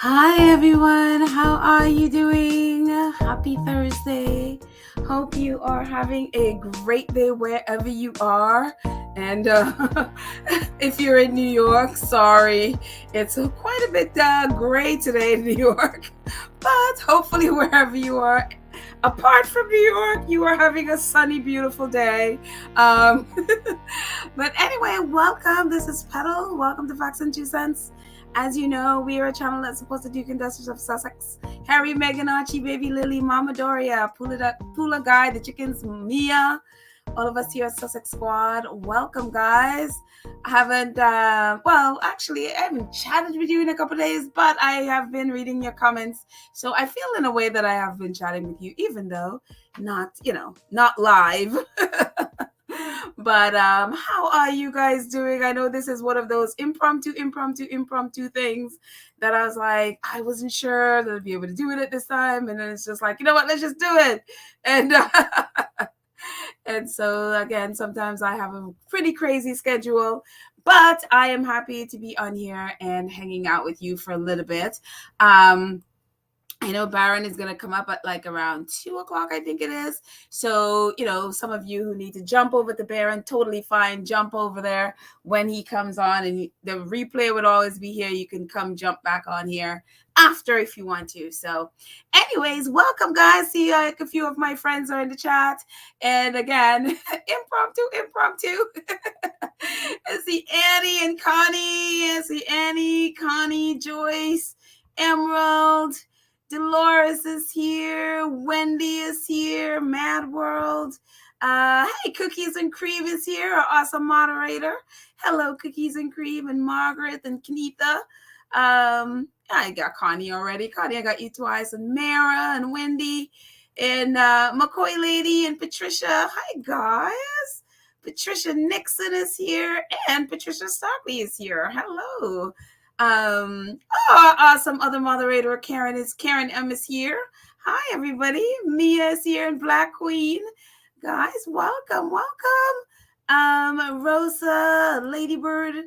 Hi everyone, how are you doing? Happy Thursday. Hope you are having a great day wherever you are. And if you're in New York, sorry, it's quite a bit gray today in New York. But hopefully, wherever you are, apart from New York, you are having a sunny, beautiful day. But anyway, welcome. This is Petal. Welcome to Facts and Two Cents. As you know, we are a channel that's supposed to Duke and Duchess of Sussex, Harry, Meghan, Archie, Baby Lily, Mama Doria, Pula Guy, the chickens, Mia, all of us here at Sussex Squad. Welcome, guys. I haven't, actually, I haven't chatted with you in a couple of days, but I have been reading your comments. So I feel in a way that I have been chatting with you, even though not live. But how are you guys doing? I know this is one of those impromptu things that I was like, I wasn't sure that I'd be able to do it at this time, and then it's just like, you know what, let's just do it. And and so again, sometimes I have a pretty crazy schedule, but I am happy to be on here and hanging out with you for a little bit. I know Baron is going to come up at like around 2:00, I think it is. So, some of you who need to jump over to Baron, totally fine. Jump over there when he comes on, and the replay would always be here. You can come jump back on here after if you want to. So, anyways, welcome, guys. See, like a few of my friends are in the chat. And again, impromptu. I see Annie and Connie. I see Annie, Connie, Joyce, Emerald. Dolores is here. Wendy is here. Mad World. Hey, Cookies and Cream is here, our awesome moderator. Hello, Cookies and Cream, and Margaret and Kenita. I got Connie already. Connie, I got you twice. And Mara and Wendy and McCoy Lady and Patricia. Hi, guys. Patricia Nixon is here, and Patricia Stockley is here. Hello. Awesome other moderator Karen M is here. Hi everybody. Mia is here, and Black Queen. Guys, welcome. Rosa, Ladybird,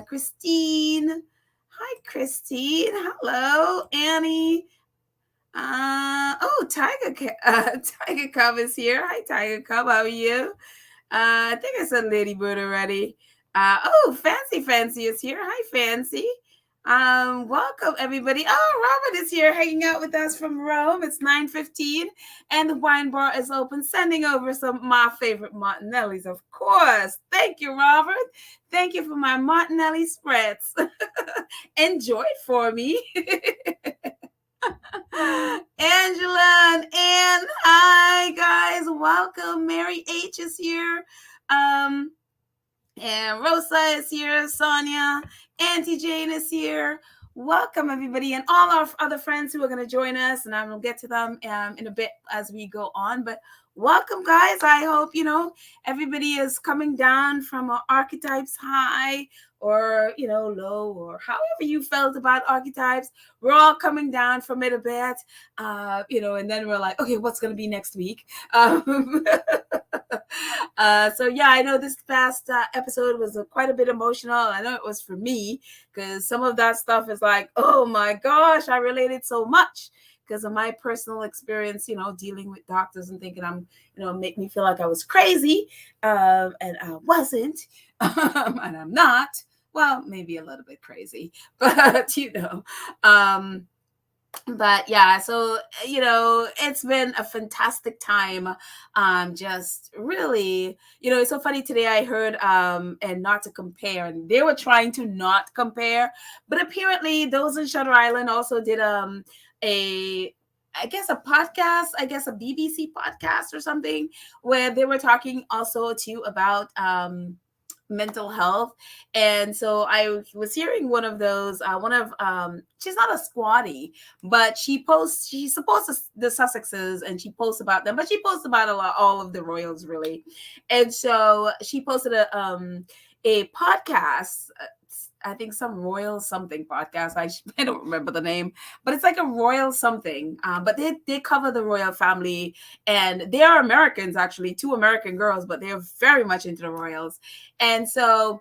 Christine. Hi Christine. Hello, Annie. Tiger Cub is here. Hi Tiger Cub, how are you? I think I said Ladybird already. Fancy is here. Hi, Fancy. Welcome everybody. Oh, Robert is here hanging out with us from Rome. It's 9:15 and the wine bar is open, sending over some of my favorite Martinellis, of course. Thank you, Robert. Thank you for my Martinelli spreads. Enjoy it for me. Angela and Ann. Hi guys. Welcome. Mary H is here. And Rosa is here, Sonia, Auntie Jane is here. Welcome, everybody, and all our other friends who are going to join us, and I will get to them in a bit as we go on. But welcome, guys. I hope, everybody is coming down from an Archetypes high or, low, or however you felt about Archetypes. We're all coming down from it a bit, and then we're like, okay, what's going to be next week? So yeah, I know this past episode was quite a bit emotional. I know it was for me because some of that stuff is like, oh my gosh, I related so much because of my personal experience, dealing with doctors and thinking I'm, make me feel like I was crazy, and I wasn't, and I'm not. Well, maybe a little bit crazy, but but yeah, so it's been a fantastic time. Just really, it's so funny. Today I heard and not to compare, and they were trying to not compare, but apparently those in Shutter Island also did a I guess a podcast, a BBC podcast or something, where they were talking also too about mental health. And so I was hearing one of those, she's not a squatty, but she's supposed to the Sussexes, and she posts about them, but she posts about all of the royals really. And so she posted a podcast, I think some royal something podcast. I don't remember the name, but it's like a royal something. But they cover the royal family, and they are Americans, actually, 2 American girls, but they're very much into the royals. And so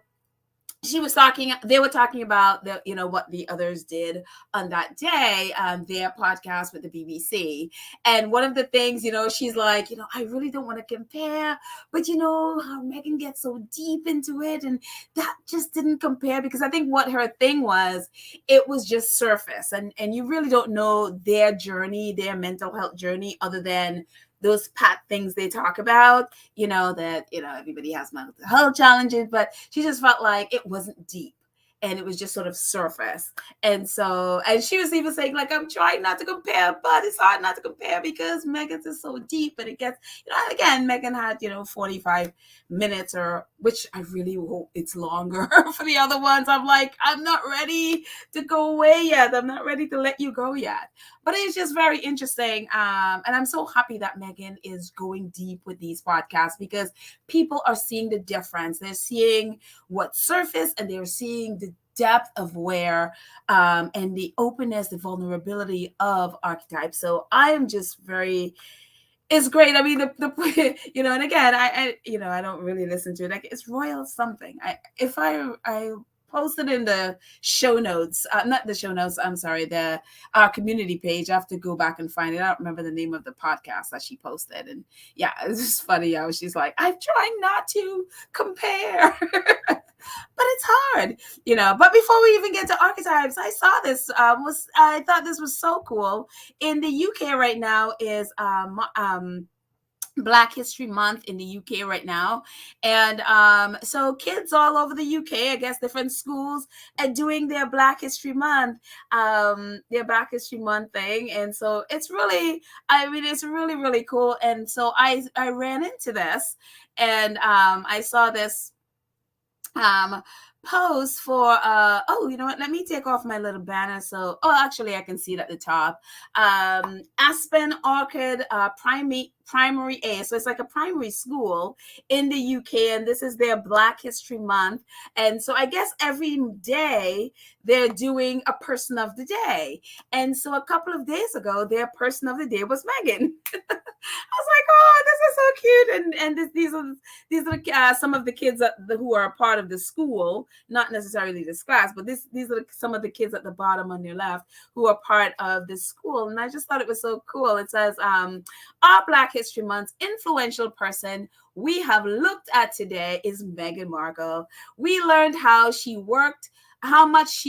they were talking about what the others did on that day, their podcast with the BBC. And one of the things, she's like, I really don't want to compare, but how Meghan gets so deep into it, and that just didn't compare, because I think what her thing was, it was just surface, and you really don't know their journey, their mental health journey, other than those pat things they talk about, that everybody has mental health challenges, but she just felt like it wasn't deep, and it was just sort of surface. And she was even saying, like, I'm trying not to compare, but it's hard not to compare because Meghan's is so deep, and it gets, again, Meghan had 45 minutes, or which I really hope it's longer for the other ones. I'm like, I'm not ready to go away yet. I'm not ready to let you go yet. But it's just very interesting. And I'm so happy that Meghan is going deep with these podcasts, because people are seeing the difference. They're seeing what's surface, and they're seeing the depth of where and the openness, the vulnerability of Archetypes. So I am just it's great. I mean, the and again, I don't really listen to it. Like, it's royal something. I posted in the show notes, not the show notes, I'm sorry, our community page. I have to go back and find it. I don't remember the name of the podcast that she posted. And yeah, it's just funny how she's like, I'm trying not to compare. But it's hard, But before we even get to Archetypes, I saw this. I thought this was so cool. In the UK right now is Black History Month in the UK right now. And so kids all over the UK, I guess different schools, are doing their Black History Month, thing. And so it's really, it's really, really cool. And so I ran into this, and I saw this post for you know what, let me take off my little banner, so actually I can see it at the top. Aspen Orchid Primary A, so it's like a primary school in the UK, and this is their Black History Month. And so I guess every day they're doing a person of the day. And so a couple of days ago, their person of the day was Meghan. I was like, oh, this is so cute. And these are some of the kids who are a part of the school, not necessarily this class, but these are some of the kids at the bottom on your left who are part of the school. And I just thought it was so cool. It says, our Black History Month's influential person we have looked at today is Meghan Markle. We learned how she worked, how much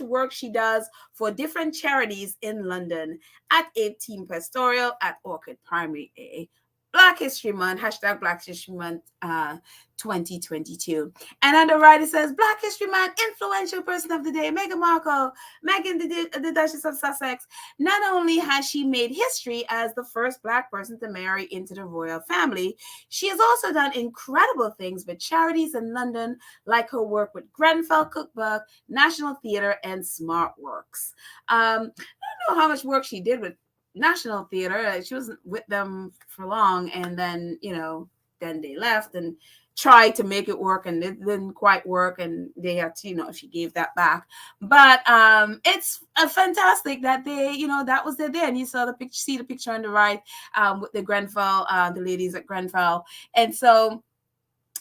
work she does for different charities in London at 18 Pastoral at Orchid Primary A. Black History Month, hashtag Black History Month 2022. And on the right, it says, Black History Month, influential person of the day, Meghan Markle. Meghan, the Duchess of Sussex. Not only has she made history as the first Black person to marry into the royal family, she has also done incredible things with charities in London, like her work with Grenfell Cookbook, National Theatre, and SmartWorks. I don't know how much work she did with National Theatre. She wasn't with them for long, and then then they left and tried to make it work, and it didn't quite work, and they had to, she gave that back. But it's fantastic that they, that was their day. And you saw the picture on the right with the Grenfell, the ladies at Grenfell. And so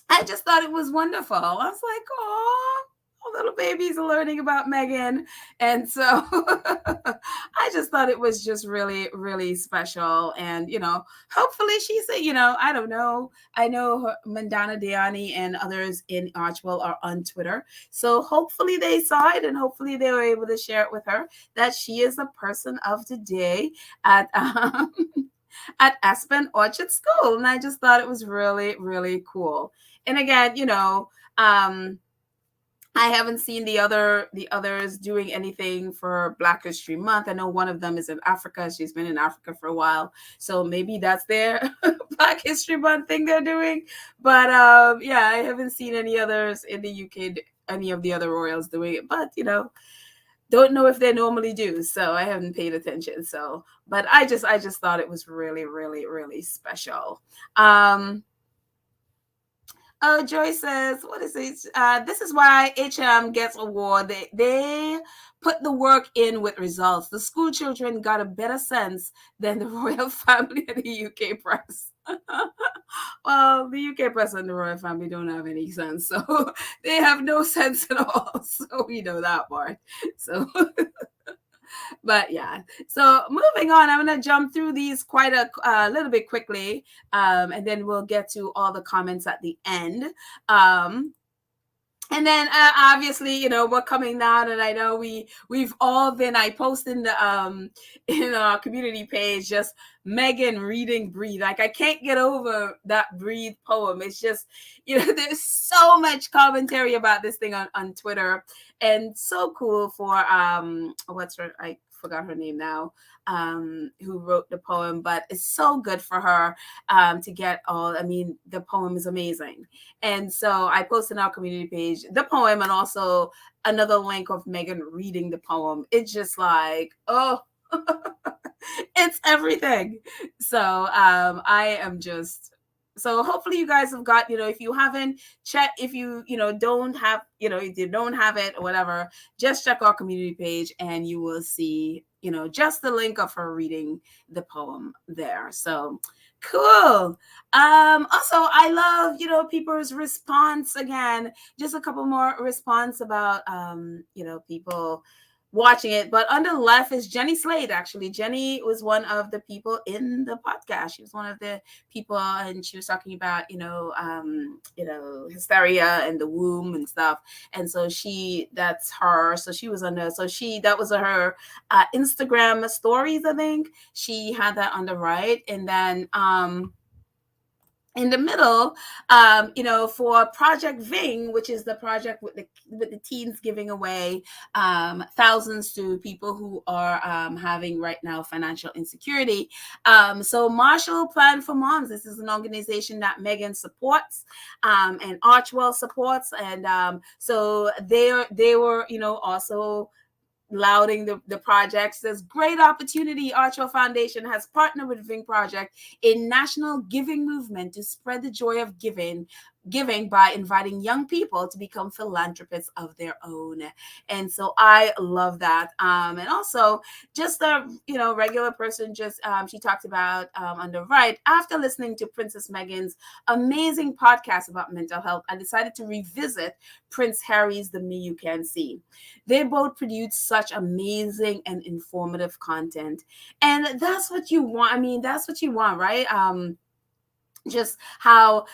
I just thought it was wonderful. I was like, oh, little babies are learning about Meghan. And so I just thought it was just really, really special. And, hopefully she's I don't know. I know Mandana Diani and others in Archwell are on Twitter. So hopefully they saw it, and hopefully they were able to share it with her that she is the person of the day at Aspen Orchard School. And I just thought it was really, really cool. And again, I haven't seen the others doing anything for Black History Month. I know one of them is in Africa. She's been in Africa for a while, so maybe that's their Black History Month thing they're doing. But yeah, I haven't seen any others in the UK, any of the other royals doing it. But don't know if they normally do, so I haven't paid attention. So, but I just thought it was really, really, really special. Oh, Joy says, what is it? This is why HM gets award. They put the work in with results. The school children got a better sense than the royal family and the UK press. Well, the UK press and the royal family don't have any sense, so they have no sense at all. So we know that part. So, but yeah. So moving on, I'm gonna jump through these quite a little bit quickly, and then we'll get to all the comments at the end. And then obviously, we're coming down, and I know we've all been. I posted in the in our community page just Meghan reading Breathe. Like, I can't get over that Breathe poem. It's just, there's so much commentary about this thing on Twitter, and so cool for what's her, I forgot her name now, who wrote the poem, but it's so good for her to get all. I mean, the poem is amazing. And so I posted on our community page the poem, and also another link of Meghan reading the poem. It's just like, oh, it's everything. So I am just, so hopefully you guys have got, if you haven't checked, if you don't have, if you don't have it or whatever, just check our community page and you will see, just the link of her reading the poem there. So cool. Also, I love, people's response. Again, just a couple more response about, people watching it. But on the left is Jenny Slade. Actually, Jenny was one of the people in the podcast. She was one of the people, and she was talking about, hysteria and the womb and stuff. And so that's her. So she was on there. So that was her Instagram stories, I think. She had that on the right. And then in the middle, for Project Ving, which is the project with the teens giving away thousands to people who are having right now financial insecurity. So Marshall Plan for Moms, this is an organization that Meghan supports and Archwell supports, and so they were also lauding the project. Says, great opportunity. Archwell Foundation has partnered with Ving Project, a national giving movement to spread the joy of giving by inviting young people to become philanthropists of their own. And so I love that. And also just a regular person, just she talked about on the right, after listening to Princess Meghan's amazing podcast about mental health, I decided to revisit Prince Harry's The Me You Can See. They both produced such amazing and informative content, and that's what you want. I mean, that's what you want, right? Just how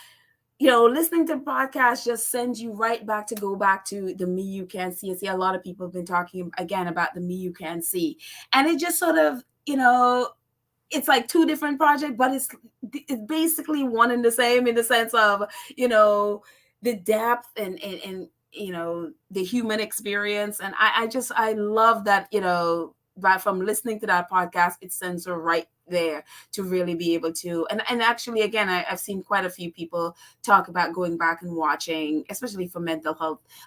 listening to the podcast just sends you right back to go back to The Me You Can See. I see a lot of people have been talking again about The Me You Can See, and it just sort of it's like two different projects, but it's basically one and the same in the sense of the depth and the human experience. And I love that but from listening to that podcast, it sends her right there to really be able to, and actually, again, I've seen quite a few people talk about going back and watching, especially for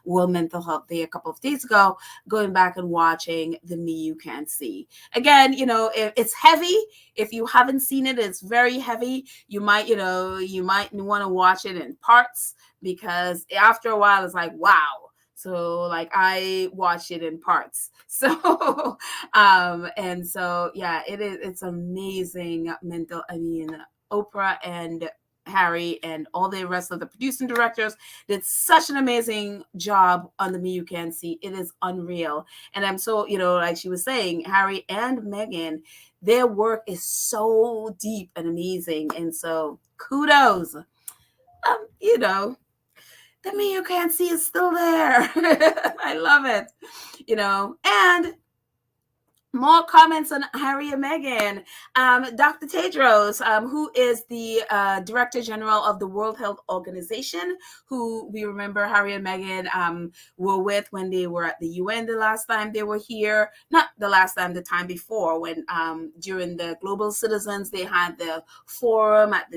World Mental Health Day a couple of days ago, going back and watching The Me You Can See. Again, it's heavy. If you haven't seen it, it's very heavy. You might want to watch it in parts, because after a while it's like, wow. So like I watched it in parts. So and so yeah, it's amazing Oprah and Harry and all the rest of the producing directors did such an amazing job on The Me You Can See. It is unreal. And I'm so, like she was saying, Harry and Meghan, their work is so deep and amazing. And so kudos. The Me You Can See is still there. I love it. And more comments on Harry and Meghan. Dr. Tedros, who is the Director General of the World Health Organization, who we remember Harry and Meghan were with when they were at the UN the last time they were here. Not the last time, the time before, when during the Global Citizens, they had the forum at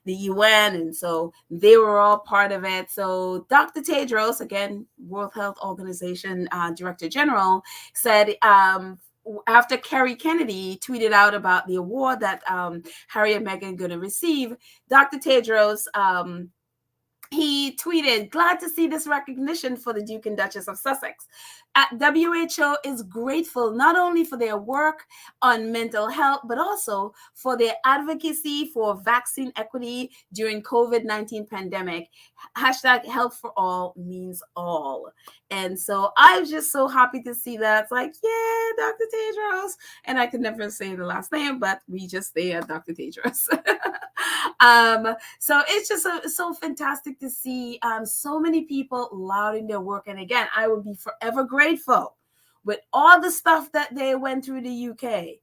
the UN, and so they were all part of it. So Dr. Tedros, again, World Health Organization Director General, said after Kerry Kennedy tweeted out about the award that Harry and Meghan are going to receive, Dr. Tedros he tweeted, "Glad to see this recognition for the Duke and Duchess of Sussex. WHO is grateful not only for their work on mental health, but also for their advocacy for vaccine equity during COVID-19 pandemic. Hashtag health for all means all." And so I was just so happy to see that. It's like, yeah, Dr. Tedros. And I could never say the last name, but we just say Dr. Tedros. So it's just so fantastic to see so many people lauding their work. And again, I will be forever grateful with all the stuff that they went through the UK,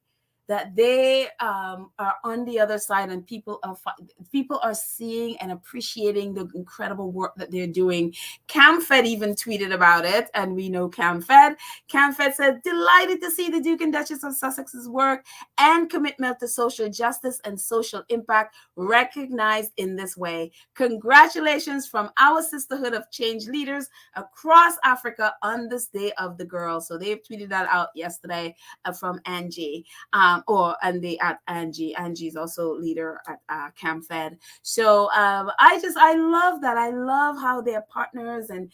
that they are on the other side, and people are seeing and appreciating the incredible work that they're doing. CamFed even tweeted about it, and we know CamFed. CamFed said, "Delighted to see the Duke and Duchess of Sussex's work and commitment to social justice and social impact recognized in this way. Congratulations from our sisterhood of change leaders across Africa on this Day of the Girl." So they've tweeted that out yesterday from Angie. And they at Angie. Angie's also leader at CamFed. So I love that. I love how they're partners, and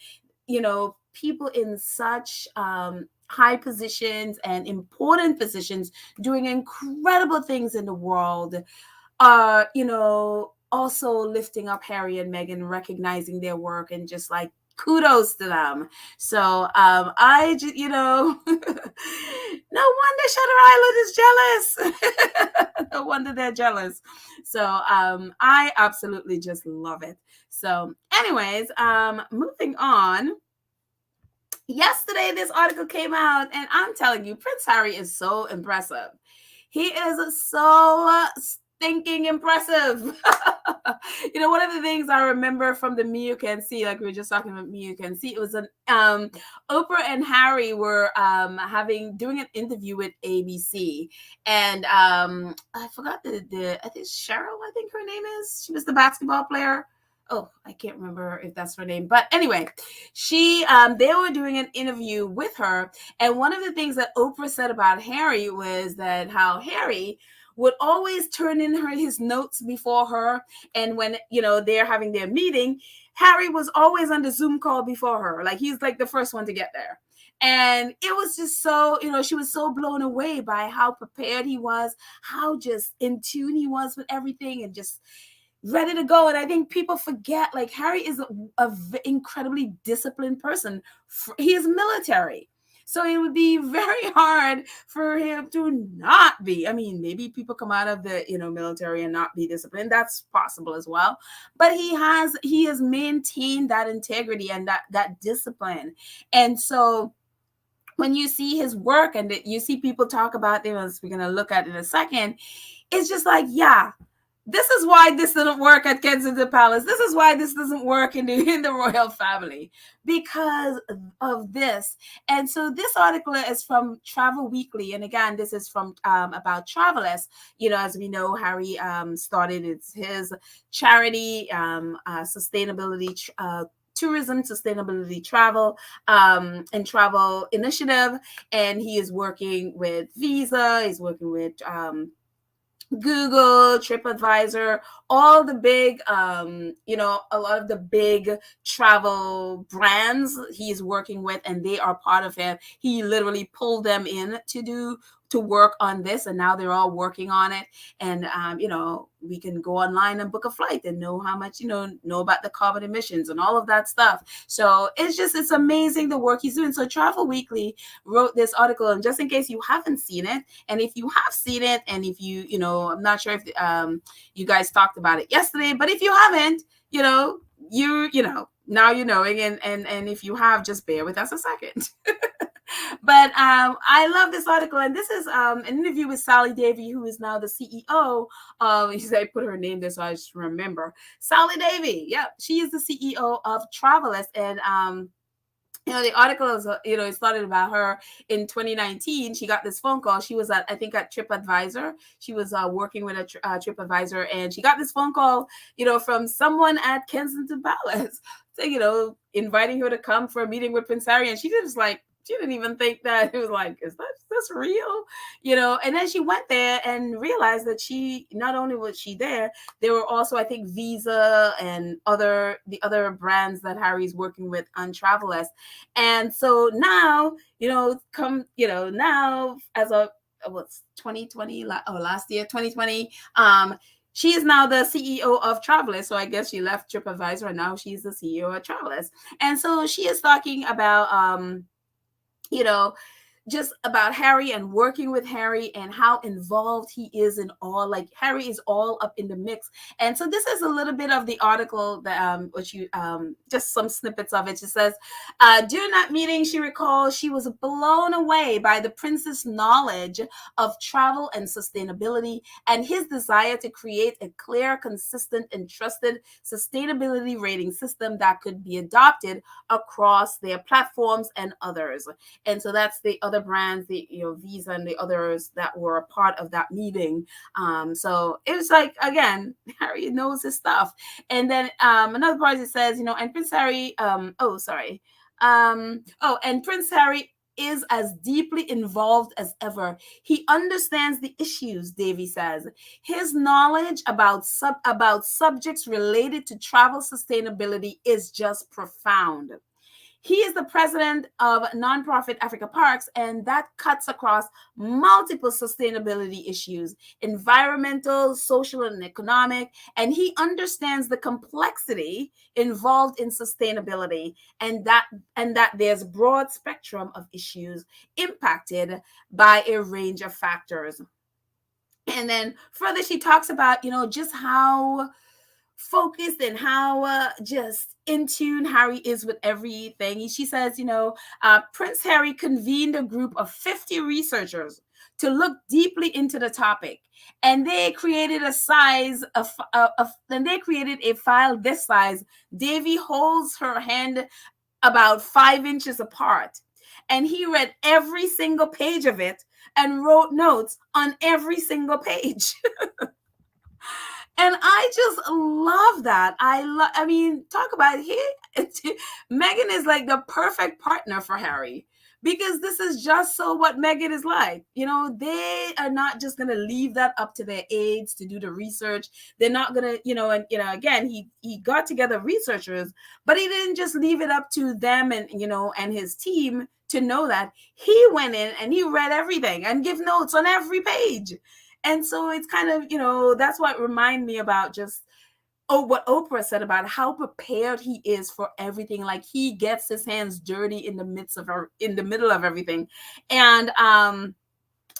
people in such high positions and important positions doing incredible things in the world are also lifting up Harry and Meghan, recognizing their work, and just like kudos to them. So I just, no wonder Shutter Island is jealous. No wonder they're jealous. So I absolutely just love it. So anyways, moving on. Yesterday, this article came out, and I'm telling you, Prince Harry is so impressive. He is so stinking impressive. One of the things I remember from the Me You Can See, like we were just talking about Me You Can See, it was an Oprah and Harry were doing an interview with ABC, and I forgot I think Cheryl, I think her name is. She was the basketball player. Oh, I can't remember if that's her name. But anyway, they were doing an interview with her. And one of the things that Oprah said about Harry was that how Harry would always turn in his notes before her. And when, they're having their meeting, Harry was always on the Zoom call before her. Like, he's like the first one to get there. And it was just so, she was so blown away by how prepared he was, how just in tune he was with everything, and just ready to go. And I think people forget, like, Harry is a incredibly disciplined person. He is military. So it would be very hard for him to not be. I mean, maybe people come out of the, military and not be disciplined. That's possible as well. But he has maintained that integrity and that discipline. And so when you see his work and you see people talk about them, as we're going to look at in a second, it's just like, yeah, this is why this didn't work at Kensington Palace. This is why this doesn't work in the royal family, because of this. And so this article is from Travel Weekly. And again, this is from about Travalyst. As we know, Harry started his charity, sustainability tourism, sustainability travel, and travel initiative. And he is working with Visa. He's working with Google, TripAdvisor, all the big, a lot of the big travel brands he's working with, and they are part of him. He literally pulled them in to work on this, and now they're all working on it. And we can go online and book a flight and know how much, know about the carbon emissions and all of that stuff. So it's amazing the work he's doing. So Travel Weekly wrote this article, and just in case you haven't seen it, and if you have seen it, and if you, I'm not sure if you guys talked about it yesterday, but if you haven't, now you're knowing, and if you have, just bear with us a second. But I love this article, and this is an interview with Sally Davy, who is now the CEO of, I put her name there so I just remember. Sally Davy, yeah, she is the CEO of Travalyst, and the article is, it started about her in 2019. She got this phone call. She was at TripAdvisor. She was working with a TripAdvisor, and she got this phone call, from someone at Kensington Palace, so, inviting her to come for a meeting with Prince Harry. And she just like didn't even think that. It was like, is that's real? And then she went there and realized that she, not only was she there were also, I think, Visa and the other brands that Harry's working with on Travalyst. And so now, now as of what's 2020 last year, 2020, she is now the CEO of Travalyst. So I guess she left TripAdvisor and now she's the CEO of Travalyst. And so she is talking about, just about Harry and working with Harry and how involved he is in all, like Harry is all up in the mix. And so this is a little bit of the article that which you just some snippets of it. It says, during that meeting, she recalls she was blown away by the prince's knowledge of travel and sustainability and his desire to create a clear, consistent, and trusted sustainability rating system that could be adopted across their platforms and others. And so that's the other brands, the Visa and the others that were a part of that meeting. So it was like, again, Harry knows his stuff. And then another part, it says, and Prince Harry, and Prince Harry is as deeply involved as ever. He understands the issues, Davy says. His knowledge about subjects related to travel sustainability is just profound. He is the president of nonprofit Africa Parks, and that cuts across multiple sustainability issues, environmental, social, and economic, and he understands the complexity involved in sustainability and that there's a broad spectrum of issues impacted by a range of factors. And then further, she talks about, just how focused and how just in tune Harry is with everything. She says, Prince Harry convened a group of 50 researchers to look deeply into the topic, and they created a file this size. Davy holds her hand about 5 inches apart, and he read every single page of it and wrote notes on every single page. And I just love that. I mean, talk about Meghan is like the perfect partner for Harry, because this is just so what Meghan is like. They are not just going to leave that up to their aides to do the research. They're not going to, again, he got together researchers, but he didn't just leave it up to them and, and his team to know that. He went in and he read everything and give notes on every page. And so it's kind of, that's what reminded me about just, what Oprah said about how prepared he is for everything. Like he gets his hands dirty in the middle of everything. And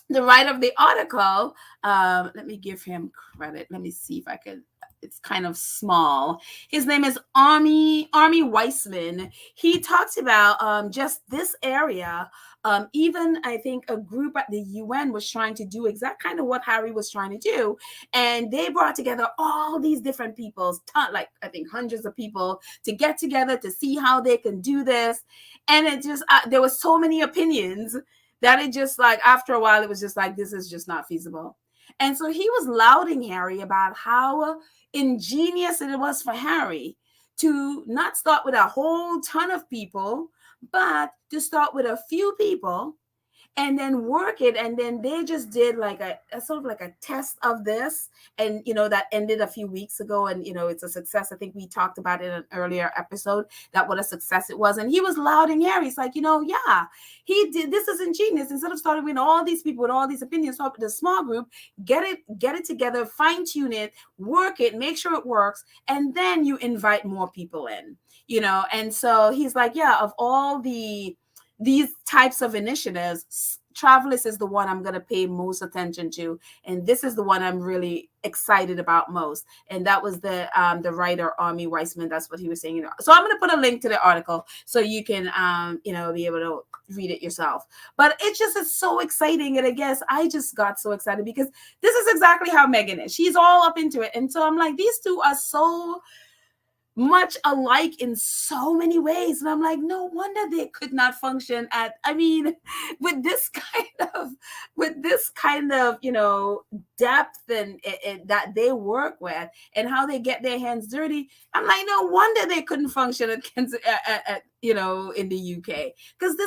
the writer of the article, let me give him credit. Let me see if I could. It's kind of small. His name is Army Weissman. He talks about just this area. Even I think a group at the UN was trying to do exact kind of what Harry was trying to do. And they brought together all these different people, like I think hundreds of people, to get together to see how they can do this. And it just, there was so many opinions that it just like, after a while, it was just like, this is just not feasible. And so he was lauding Harry about how ingenious it was for Harry to not start with a whole ton of people, but to start with a few people and then work it. And then they just did like a sort of like a test of this. And, that ended a few weeks ago. And, it's a success. I think we talked about it in an earlier episode, that what a success it was. And he was lauding Harry. He's like, yeah, he did. This is ingenious. Instead of starting with all these people with all these opinions, start with a small group, get it together, fine tune it, work it, make sure it works. And then you invite more people in, And so he's like, yeah, of all these types of initiatives, Travalyst is the one I'm going to pay most attention to, and this is the one I'm really excited about most. And that was the writer Army Weissman. That's what he was saying. So I'm going to put a link to the article so you can be able to read it yourself. But it's so exciting, and I guess I just got so excited because this is exactly how Meghan is. She's all up into it, and so I'm like, these two are so much alike in so many ways. And I'm like, no wonder they could not function with this kind of, depth and that they work with and how they get their hands dirty. I'm like, no wonder they couldn't function in the UK, because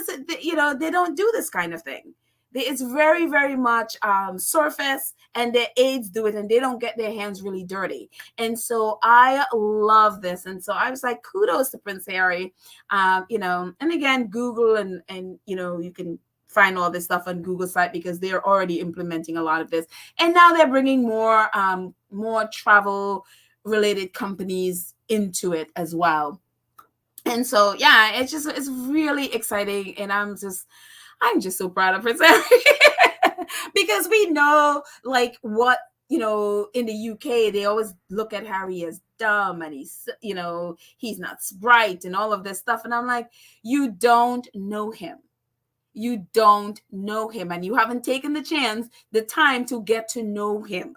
they don't do this kind of thing. It's very, very much surface, and their aides do it, and they don't get their hands really dirty. And so I love this. And so I was like, kudos to Prince Harry. And again, Google and you can find all this stuff on Google site, because they're already implementing a lot of this. And now they're bringing more travel related companies into it as well. And so, yeah, it's really exciting. And I'm just so proud of Prince Harry because we know, like, what, in the UK, they always look at Harry as dumb, and he's not bright and all of this stuff. And I'm like, you don't know him. You don't know him, and you haven't taken the time to get to know him.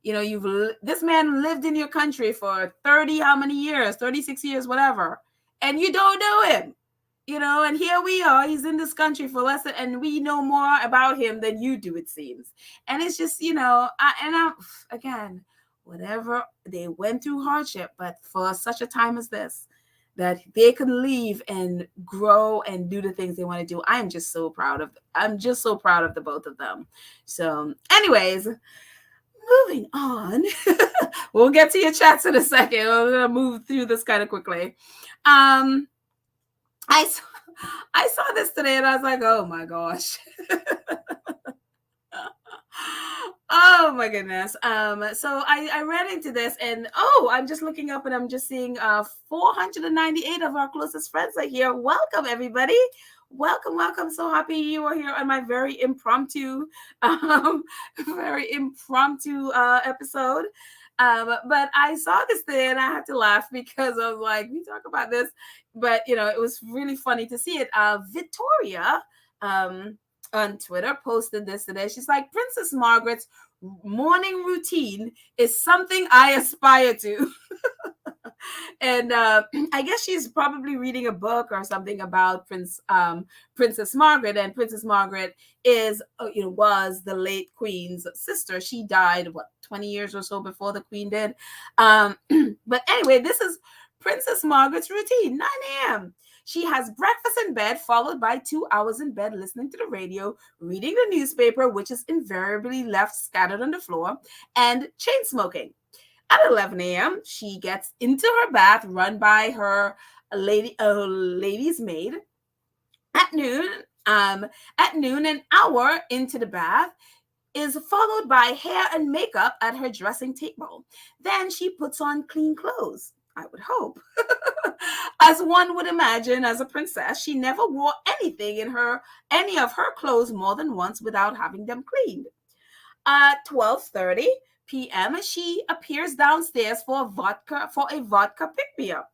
This man lived in your country for 30, how many years, 36 years, whatever. And you don't know him. And here we are, he's in this country for less than, and we know more about him than you do, it seems. And it's just, again, whatever, they went through hardship, but for such a time as this, that they could leave and grow and do the things they want to do. I'm just so proud of the both of them. So anyways, moving on. We'll get to your chats in a second. We're going to move through this kind of quickly. I saw this today and I was like, oh my gosh. Oh my goodness. So I ran into this, and I'm just looking up and I'm just seeing 498 of our closest friends are here. Welcome, everybody. Welcome. So happy you are here on my very impromptu episode. But I saw this today and I had to laugh because I was like, we talk about this, but it was really funny to see it. Victoria on Twitter posted this today. She's like, Princess Margaret's morning routine is something I aspire to. And I guess she's probably reading a book or something about Princess Margaret. And Princess Margaret was the late Queen's sister. She died 20 years or so before the Queen did. But anyway, this is Princess Margaret's routine. 9 a.m. She has breakfast in bed, followed by 2 hours in bed listening to the radio, reading the newspaper, which is invariably left scattered on the floor, and chain smoking. At 11 a.m., she gets into her bath, run by her lady's maid. At noon, an hour into the bath is followed by hair and makeup at her dressing table. Then she puts on clean clothes, I would hope. As one would imagine, as a princess, she never wore any of her clothes more than once without having them cleaned. At 12:30 p.m., she appears downstairs for a vodka pick-me-up.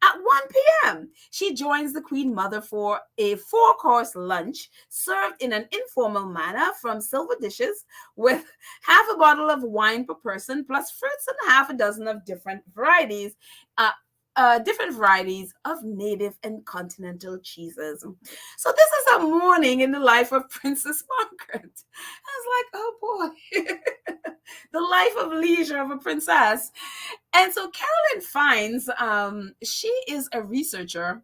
At 1 p.m., she joins the Queen Mother for a 4-course lunch served in an informal manner from silver dishes with half a bottle of wine per person, plus fruits and half a dozen of different varieties of native and continental cheeses. So this is a morning in the life of Princess Margaret. I was like, oh boy, the life of leisure of a princess. And so Carolyn Fiennes, she is a researcher.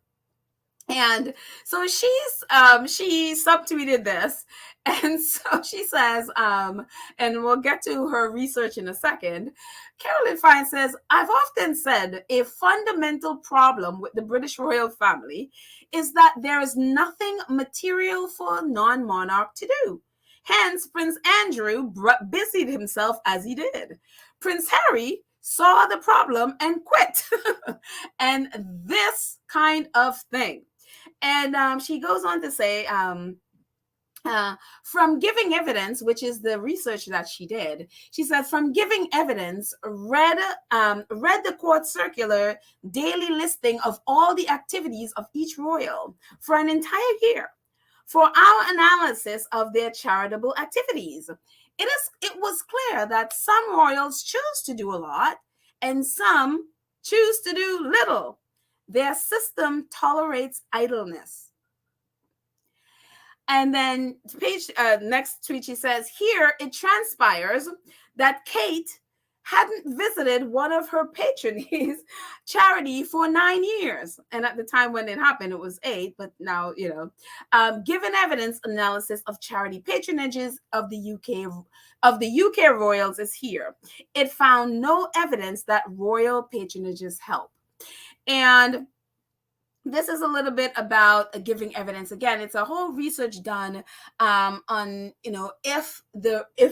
And so she subtweeted this. And so she says, and we'll get to her research in a second. Carolyn Fiennes says, I've often said a fundamental problem with the British royal family is that there is nothing material for a non-monarch to do. Hence, Prince Andrew busied himself as he did. Prince Harry saw the problem and quit. And this kind of thing. And she goes on to say, from giving evidence, which is the research that she did, she said, from giving evidence, read the court circular daily listing of all the activities of each royal for an entire year for our analysis of their charitable activities. It was clear that some royals chose to do a lot and some choose to do little. Their system tolerates idleness. And then next tweet, she says, here it transpires that Kate hadn't visited one of her patronies charity for 9 years. And at the time when it happened, it was 8, but now, given evidence analysis of charity patronages of the UK royals is here. It found no evidence that royal patronages help. And this is a little bit about giving evidence. Again, it's a whole research done on, if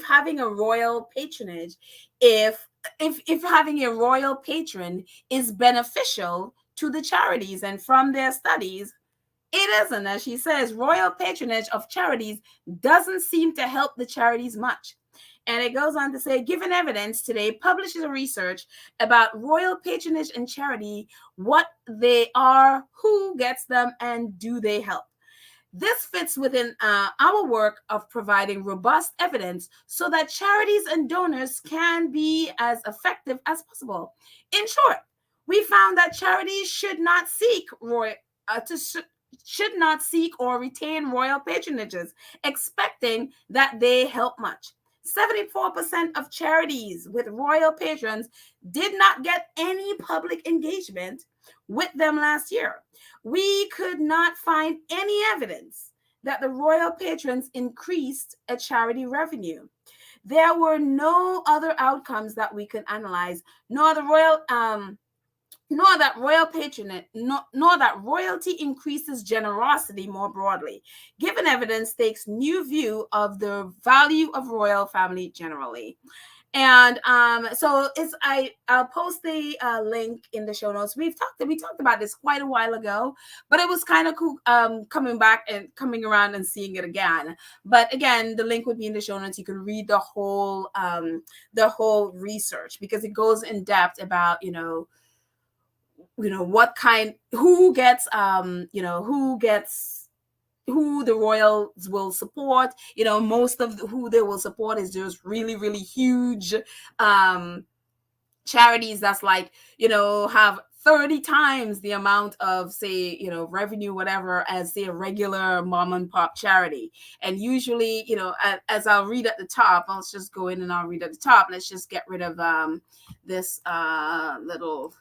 having a royal patronage, if having a royal patron is beneficial to the charities. And from their studies, it isn't. As she says, royal patronage of charities doesn't seem to help the charities much. And it goes on to say, given evidence today publishes a research about royal patronage and charity, what they are, who gets them, and do they help? This fits within our work of providing robust evidence so that charities and donors can be as effective as possible. In short, we found that charities should not seek or retain royal patronages, expecting that they help much. 74% of charities with royal patrons did not get any public engagement with them last year. We could not find any evidence that the royal patrons increased a charity revenue. There were no other outcomes that we could analyze, nor that royalty increases generosity more broadly. Given evidence takes new view of the value of royal family generally. And so I'll post the link in the show notes. We talked about this quite a while ago, but it was kind of cool coming around and seeing it again. But again, the link would be in the show notes. You can read the whole research, because it goes in depth about who the royals will support. Most of who they will support is just really, really huge charities that's like, have 30 times the amount of, say, revenue, whatever, as, say, a regular mom and pop charity. And usually, as I'll read at the top, let's just go in and I'll read at the top. Let's just get rid of this little...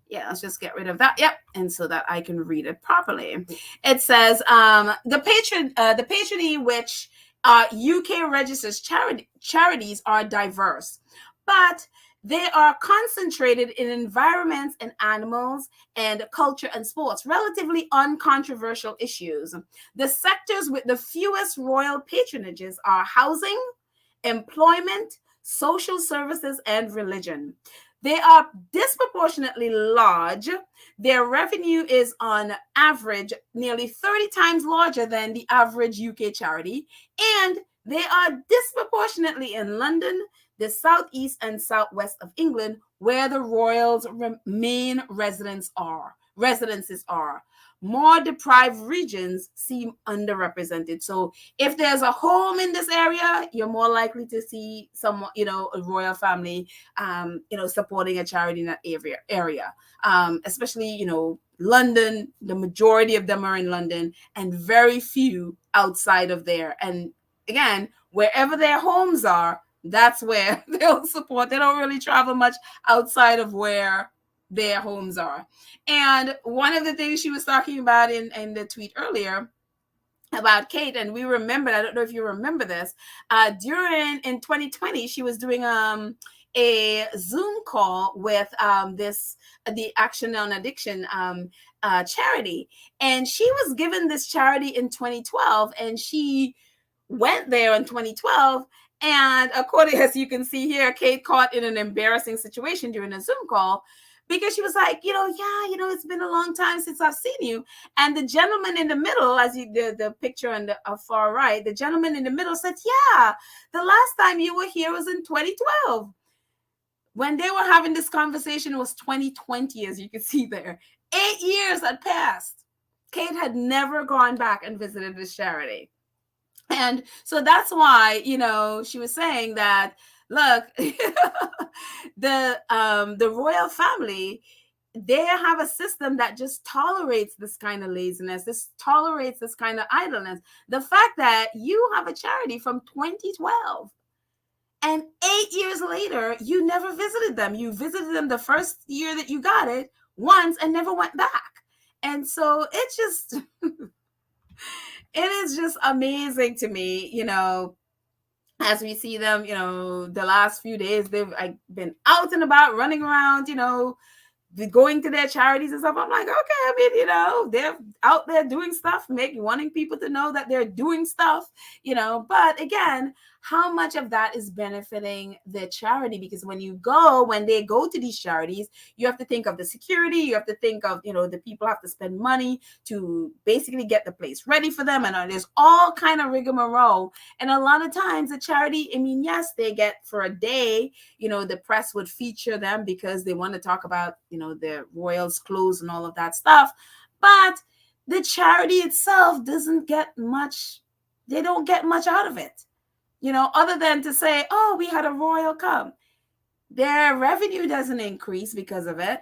Yeah, let's just get rid of that. Yep. And so that I can read it properly. It says, the patronage which UK registers charities are diverse, but they are concentrated in environments and animals and culture and sports, relatively uncontroversial issues. The sectors with the fewest royal patronages are housing, employment, social services, and religion. They are disproportionately large. Their revenue is on average nearly 30 times larger than the average UK charity, and they are disproportionately in London, the southeast and southwest of England, where the royals' main residences are. More deprived regions seem underrepresented. So if there's a home in this area, you're more likely to see some, a royal family, supporting a charity in that area. Especially, London, the majority of them are in London, and very few outside of there. And again, wherever their homes are, that's where they'll support. They don't really travel much outside of where their homes are. And one of the things she was talking about in the tweet earlier about Kate, and we remember, I don't know if you remember this, in 2020, she was doing a Zoom call with the Action on Addiction charity, and she was given this charity in 2012, and she went there in 2012. And according, as you can see here, Kate caught in an embarrassing situation during a Zoom call, because she was like, it's been a long time since I've seen you. And the gentleman in the middle, as the picture on the far right, the gentleman in the middle said, yeah, the last time you were here was in 2012. When they were having this conversation, it was 2020, as you can see there. 8 years had passed. Kate had never gone back and visited this charity. And so that's why, she was saying that Look, the royal family, they have a system that just tolerates this kind of laziness, this tolerates this kind of idleness. The fact that you have a charity from 2012 and 8 years later, you never visited them. You visited them the first year that you got it once and never went back. And so it's just, it is just amazing to me, as we see them, the last few days, they've been out and about running around, going to their charities and stuff. I'm like, okay, I mean, they're out there doing stuff, wanting people to know that they're doing stuff, but again, how much of that is benefiting the charity? Because when they go to these charities, you have to think of the security, you have to think of, the people have to spend money to basically get the place ready for them. And there's all kind of rigmarole. And a lot of times the charity, I mean, yes, they get for a day, the press would feature them because they want to talk about, their royals' clothes and all of that stuff. But the charity itself doesn't get much. They don't get much out of it, other than to say, oh, we had a royal come. Their revenue doesn't increase because of it,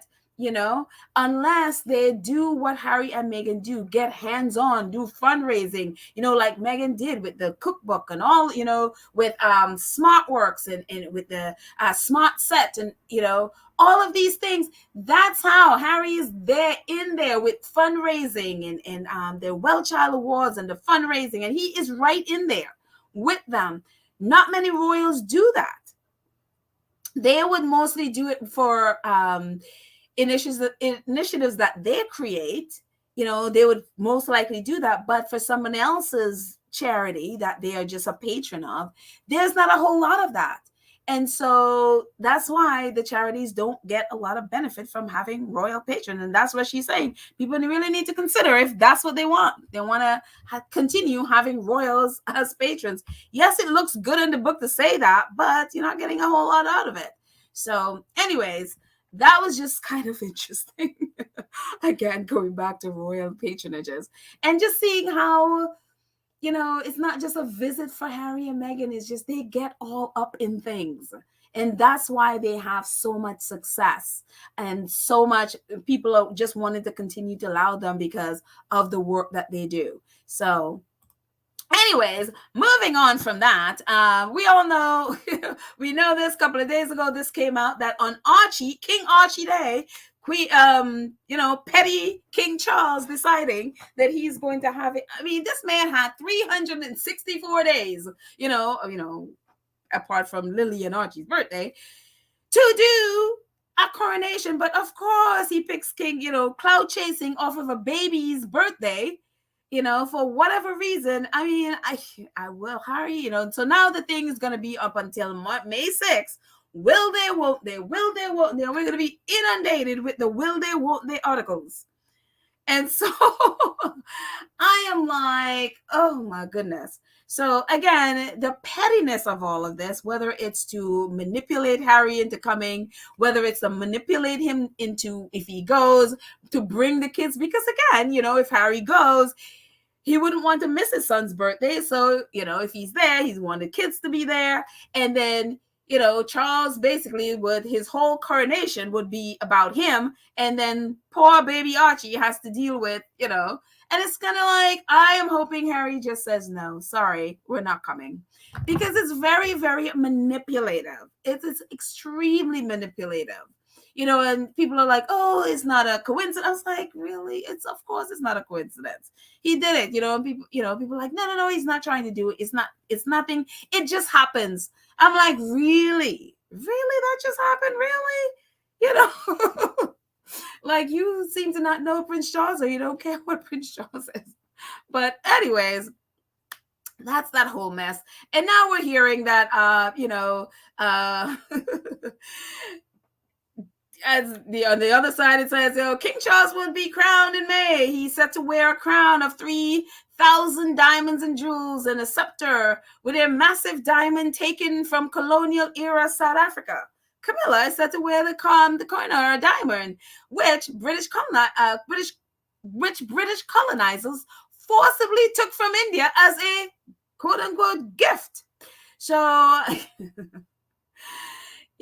unless they do what Harry and Meghan do, get hands-on, do fundraising, like Meghan did with the cookbook and all, with SmartWorks and with the Smart Set and, all of these things. That's how Harry is in there with fundraising and their Well Child Awards and the fundraising. And he is right in there with them. Not many royals do that. They would mostly do it for initiatives that they create. They would most likely do that. But for someone else's charity that they are just a patron of, there's not a whole lot of that. And so that's why the charities don't get a lot of benefit from having royal patrons. And that's what she's saying. People really need to consider if that's what they want. They want to continue having royals as patrons. Yes, it looks good in the book to say that, but you're not getting a whole lot out of it. So anyways, that was just kind of interesting. Again, going back to royal patronages and just seeing how, it's not just a visit for Harry and Meghan. It's just they get all up in things. And that's why they have so much success and so much people are just wanting to continue to allow them because of the work that they do. So anyways, moving on from that, we all know, we know this couple of days ago, this came out that on King Archie Day, petty King Charles deciding that he's going to have it. I mean, this man had 364 days, apart from Lily and Archie's birthday, to do a coronation. But of course, he picks King, cloud chasing off of a baby's birthday, for whatever reason. I mean, I will, Harry, so now the thing is going to be up until May 6th. Will they, won't they? Will they, won't they? We're going to be inundated with the will they, won't they articles. And so I am like, oh my goodness. So again, the pettiness of all of this, whether it's to manipulate Harry into coming, whether it's to manipulate him into, if he goes, to bring the kids, because again, if Harry goes, he wouldn't want to miss his son's birthday. So, if he's there, he's wanted kids to be there. And then, Charles basically his whole coronation would be about him. And then poor baby Archie has to deal with, and it's kind of like, I am hoping Harry just says, no, sorry, we're not coming. Because it's very, very manipulative. It's extremely manipulative. And people are like, oh, it's not a coincidence. I was like, really? Of course it's not a coincidence. He did it, and people are like, no, he's not trying to do it. It's nothing. It just happens. I'm like, really? That just happened? Really? Like, you seem to not know Prince Charles, or you don't care what Prince Charles is. But anyways, that's that whole mess. And now we're hearing that, as on the other side, it says, King Charles will be crowned in May. He's set to wear a crown of 3,000 diamonds and jewels and a scepter with a massive diamond taken from colonial era South Africa. Camilla is set to wear the Koh-i-Noor diamond, which British colonizers forcibly took from India as a quote-unquote gift. So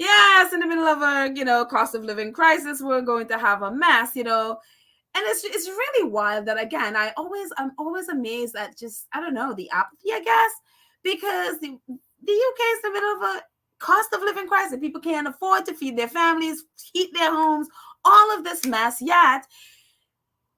Yes, in the middle of a cost of living crisis, we're going to have a mess. And it's really wild that, again, I'm always amazed at, just, I don't know, the apathy, I guess, because the UK is in the middle of a cost of living crisis. People can't afford to feed their families, heat their homes, all of this mess. Yet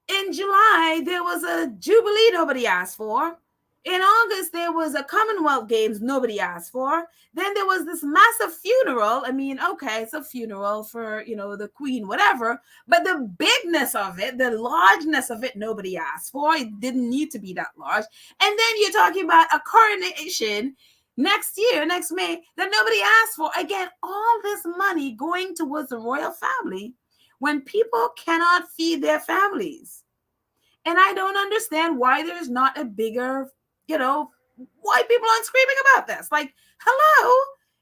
in July there was a jubilee nobody asked for. In August there was a Commonwealth Games nobody asked for. Then there was this massive funeral. I mean, okay, it's a funeral for the Queen, whatever, but the bigness of it, the largeness of it, nobody asked for. It didn't need to be that large. And then you're talking about a coronation next year, next May, that nobody asked for. Again, all this money going towards the royal family when people cannot feed their families. And I don't understand why there's not a bigger, why people aren't screaming about this. Like, hello,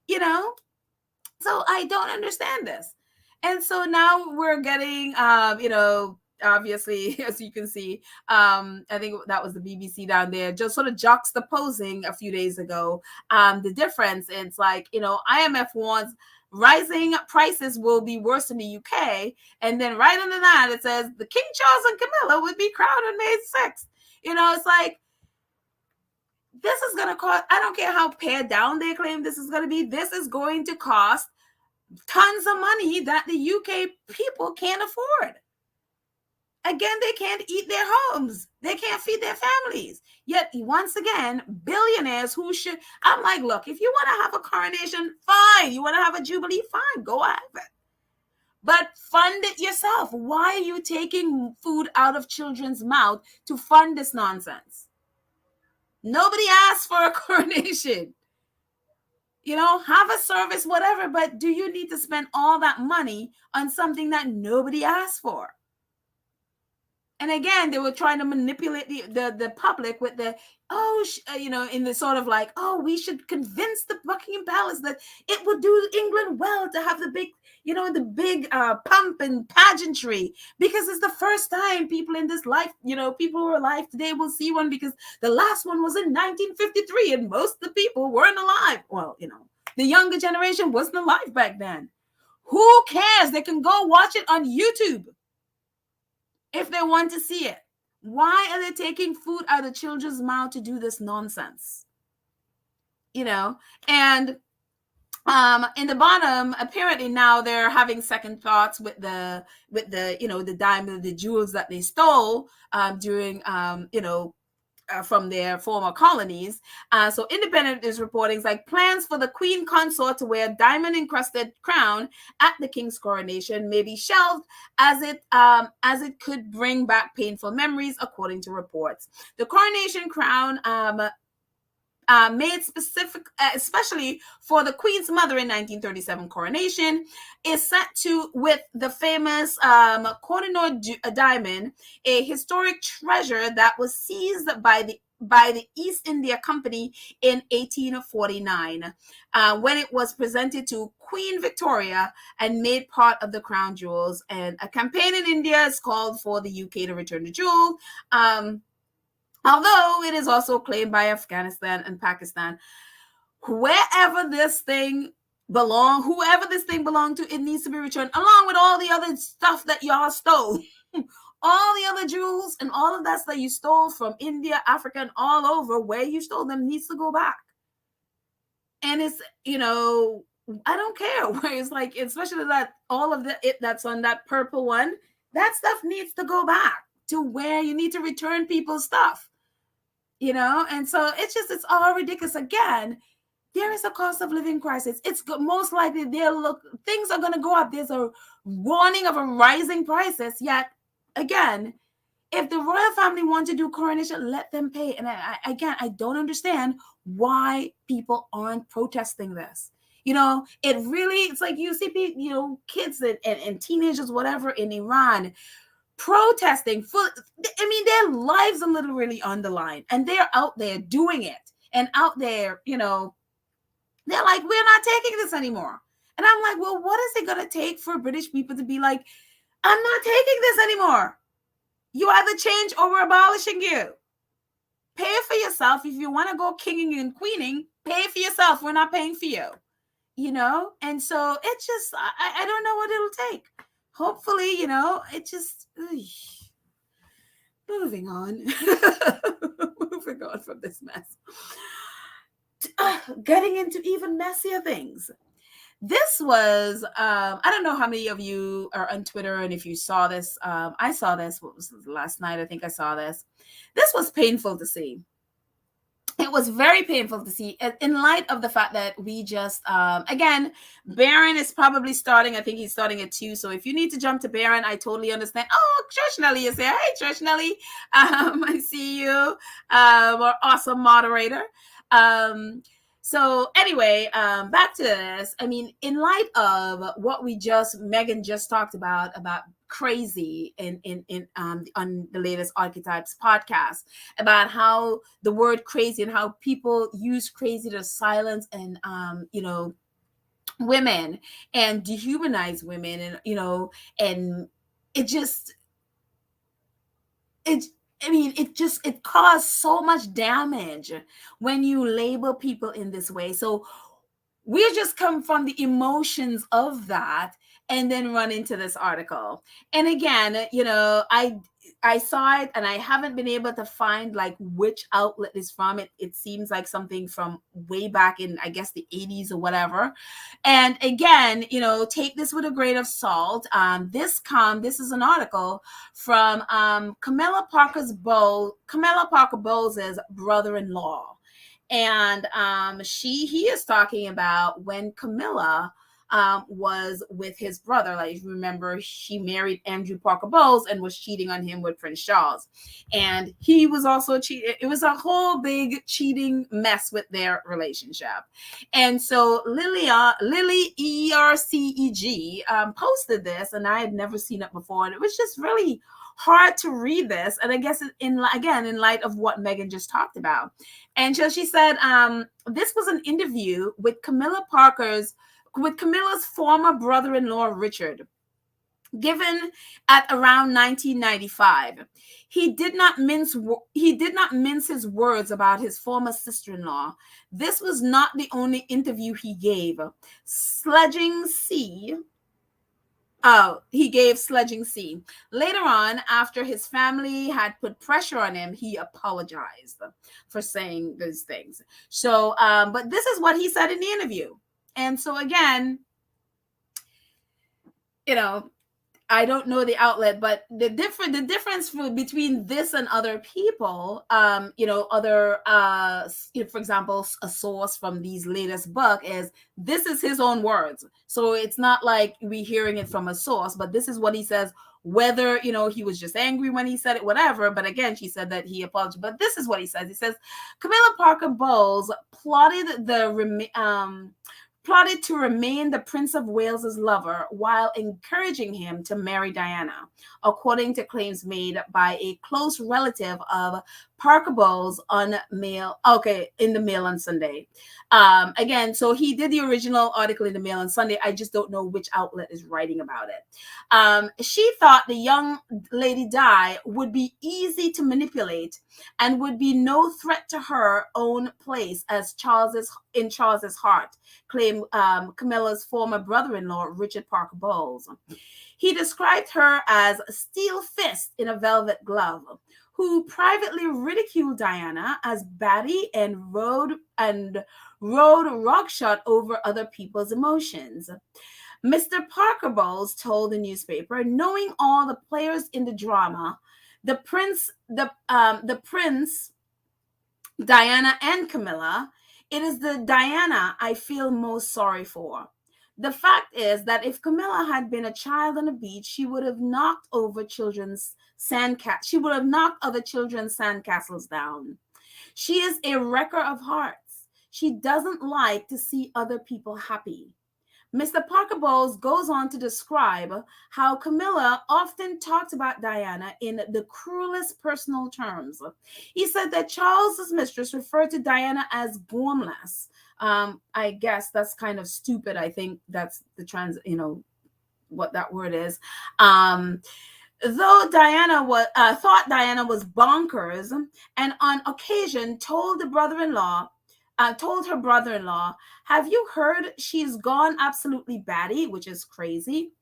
you know? So I don't understand this. And so now we're getting, obviously, as you can see, I think that was the BBC down there, just sort of juxtaposing a few days ago, the difference. It's like, IMF wants rising prices will be worse in the UK. And then right under that, it says the King Charles and Camilla would be crowned on May 6th. It's like, this is going to cost, I don't care how pared down they claim this is going to be, this is going to cost tons of money that the UK people can't afford. Again, they can't eat their homes. They can't feed their families. Yet, once again, billionaires who should, I'm like, look, if you want to have a coronation, fine. You want to have a jubilee, fine. Go have it. But fund it yourself. Why are you taking food out of children's mouth to fund this nonsense? Nobody asked for a coronation. Have a service, whatever, but do you need to spend all that money on something that nobody asked for? And again, they were trying to manipulate the public with the, in the sort of like, we should convince the Buckingham Palace that it would do England well to have the big pump and pageantry, because it's the first time people in this life, people who are alive today will see one, because the last one was in 1953 and most of the people weren't alive. Well, the younger generation wasn't alive back then. Who cares? They can go watch it on YouTube if they want to see it. Why are they taking food out of children's mouth to do this nonsense? And in the bottom, apparently now they're having second thoughts with the diamond, the jewels that they stole during from their former colonies. So Independent is reporting like plans for the Queen consort to wear diamond-encrusted crown at the King's coronation may be shelved as it could bring back painful memories, according to reports. The coronation crown made specific, especially for the Queen's mother in 1937 coronation, is set to with the famous Kohinoor diamond, a historic treasure that was seized by the East India Company in 1849, when it was presented to Queen Victoria and made part of the crown jewels. And a campaign in India is called for the UK to return the jewel. Although it is also claimed by Afghanistan and Pakistan. Whoever this thing belonged to, it needs to be returned, along with all the other stuff that y'all stole. All the other jewels and all of that stuff you stole from India, Africa, and all over, where you stole them needs to go back. And it's, I don't care where it's like, especially that all of that's on that purple one, that stuff needs to go back to where you need to return people's stuff. And so it's all ridiculous. Again, there is a cost of living crisis. It's most likely things are going to go up. There's a warning of a rising prices. Yet, again, if the royal family want to do coronation, let them pay. And I don't understand why people aren't protesting this. It's like you see people, kids and teenagers, whatever, in Iran protesting their lives are literally on the line, and they're out there doing it, and out there, they're like, we're not taking this anymore. And I'm like, well, what is it going to take for British people to be like, I'm not taking this anymore? You either change or we're abolishing you. Pay for yourself. If you want to go kinging and queening, pay for yourself. We're not paying for you. and so it's just, I don't know what it'll take. Hopefully, it just, moving on. Moving on from this mess. Getting into even messier things. This was, I don't know how many of you are on Twitter and if you saw this. I saw this, what was this, last night? I think I saw this. This was painful to see. It was very painful to see, in light of the fact that we just, again, Baron is probably starting. I think he's starting at 2. So if you need to jump to Baron, I totally understand. Oh, Church Nelly is here. Hey, Church Nelly. I see you. Our awesome moderator. So anyway, back to this. I mean, in light of what Meghan just talked about crazy on the latest Archetypes podcast, about how the word crazy and how people use crazy to silence and women and dehumanize women, and and it just it caused so much damage when you label people in this way. So we just come from the emotions of that and then run into this article. And again, I saw it and I haven't been able to find like which outlet is from it. It seems like something from way back in, I guess, the 80s or whatever. And again, take this with a grain of salt. This is an article from Camilla Parker Bowles' brother-in-law. And he is talking about when Camilla was with his brother. Like, remember, she married Andrew Parker Bowles and was cheating on him with Prince Charles. And he was also cheating. It was a whole big cheating mess with their relationship. And so Lily ERCEG posted this, and I had never seen it before. And it was just really hard to read this. And I guess in light of what Meghan just talked about. And so she said, this was an interview with Camilla's former brother-in-law, Richard, given at around 1995. He did not mince his words about his former sister-in-law. This was not the only interview he gave. He gave Sledging C. Later on, after his family had put pressure on him, he apologized for saying those things. So, but this is what he said in the interview. And so again, I don't know the outlet, but the difference between this and other people, for example, a source from these latest book is, this is his own words. So it's not like we hearing it from a source, but this is what he says, whether, he was just angry when he said it, whatever. But again, she said that he apologized, but this is what he says. He says, Camilla Parker Bowles plotted to remain the Prince of Wales's lover while encouraging him to marry Diana, according to claims made by a close relative of Parker Bowles in the Mail on Sunday. Again, so he did the original article in the Mail on Sunday. I just don't know which outlet is writing about it. She thought the young Lady Di would be easy to manipulate and would be no threat to her own place as Charles's heart, claimed Camilla's former brother-in-law, Richard Parker Bowles. He described her as a steel fist in a velvet glove, who privately ridiculed Diana as batty and rode roughshod over other people's emotions. Mr. Parker Bowles told the newspaper, knowing all the players in the drama, the prince, Diana and Camilla, it is the Diana I feel most sorry for. The fact is that if Camilla had been a child on the beach, she would have knocked other children's sandcastles down. She is a wrecker of hearts. She doesn't like to see other people happy. Mr. Parker Bowles goes on to describe how Camilla often talked about Diana in the cruelest personal terms. He said that Charles's mistress referred to Diana as gormless. I guess that's kind of stupid. I think that's what that word is. Though Diana thought Diana was bonkers, and on occasion told the brother-in-law told her brother-in-law, "Have you heard she's gone absolutely batty," which is crazy.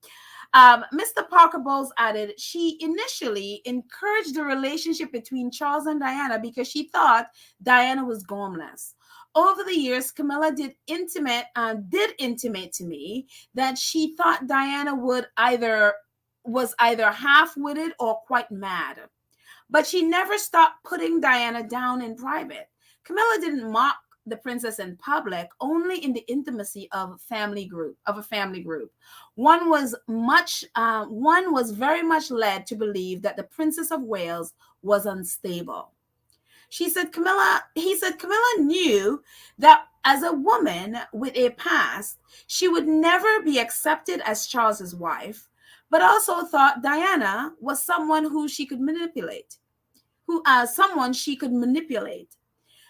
Mr. Parker Bowles added, she initially encouraged the relationship between Charles and Diana because she thought Diana was gormless. Over the years, Camilla did intimate to me that she thought Diana was either half-witted or quite mad. But she never stopped putting Diana down in private. Camilla didn't mock the princess in public, only in the intimacy of a family group. One was very much led to believe that the Princess of Wales was unstable. He said Camilla knew that as a woman with a past, she would never be accepted as Charles's wife, but also thought Diana was someone who she could manipulate.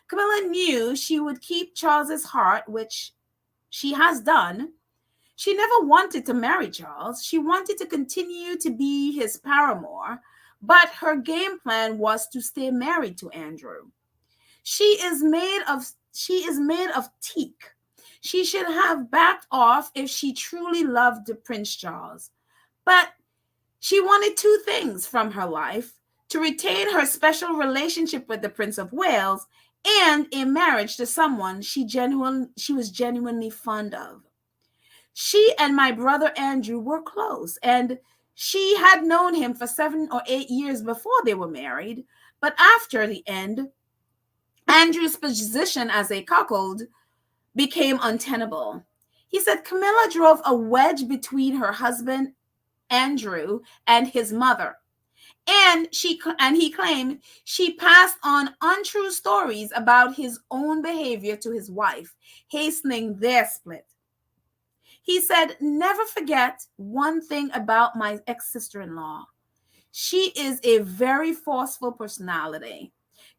Camilla knew she would keep Charles's heart, which she has done. She never wanted to marry Charles. She wanted to continue to be his paramour, but her game plan was to stay married to Andrew. She is made of teak. She should have backed off if she truly loved Prince Charles. But she wanted two things from her life: to retain her special relationship with the Prince of Wales and a marriage to someone she was genuinely fond of. She and my brother Andrew were close, and she had known him for 7 or 8 years before they were married. But after the end, Andrew's position as a cuckold became untenable. He said Camilla drove a wedge between her husband, Andrew, and his mother. And he claimed she passed on untrue stories about his own behavior to his wife, hastening their split. He said, "Never forget one thing about my ex-sister-in-law. She is a very forceful personality.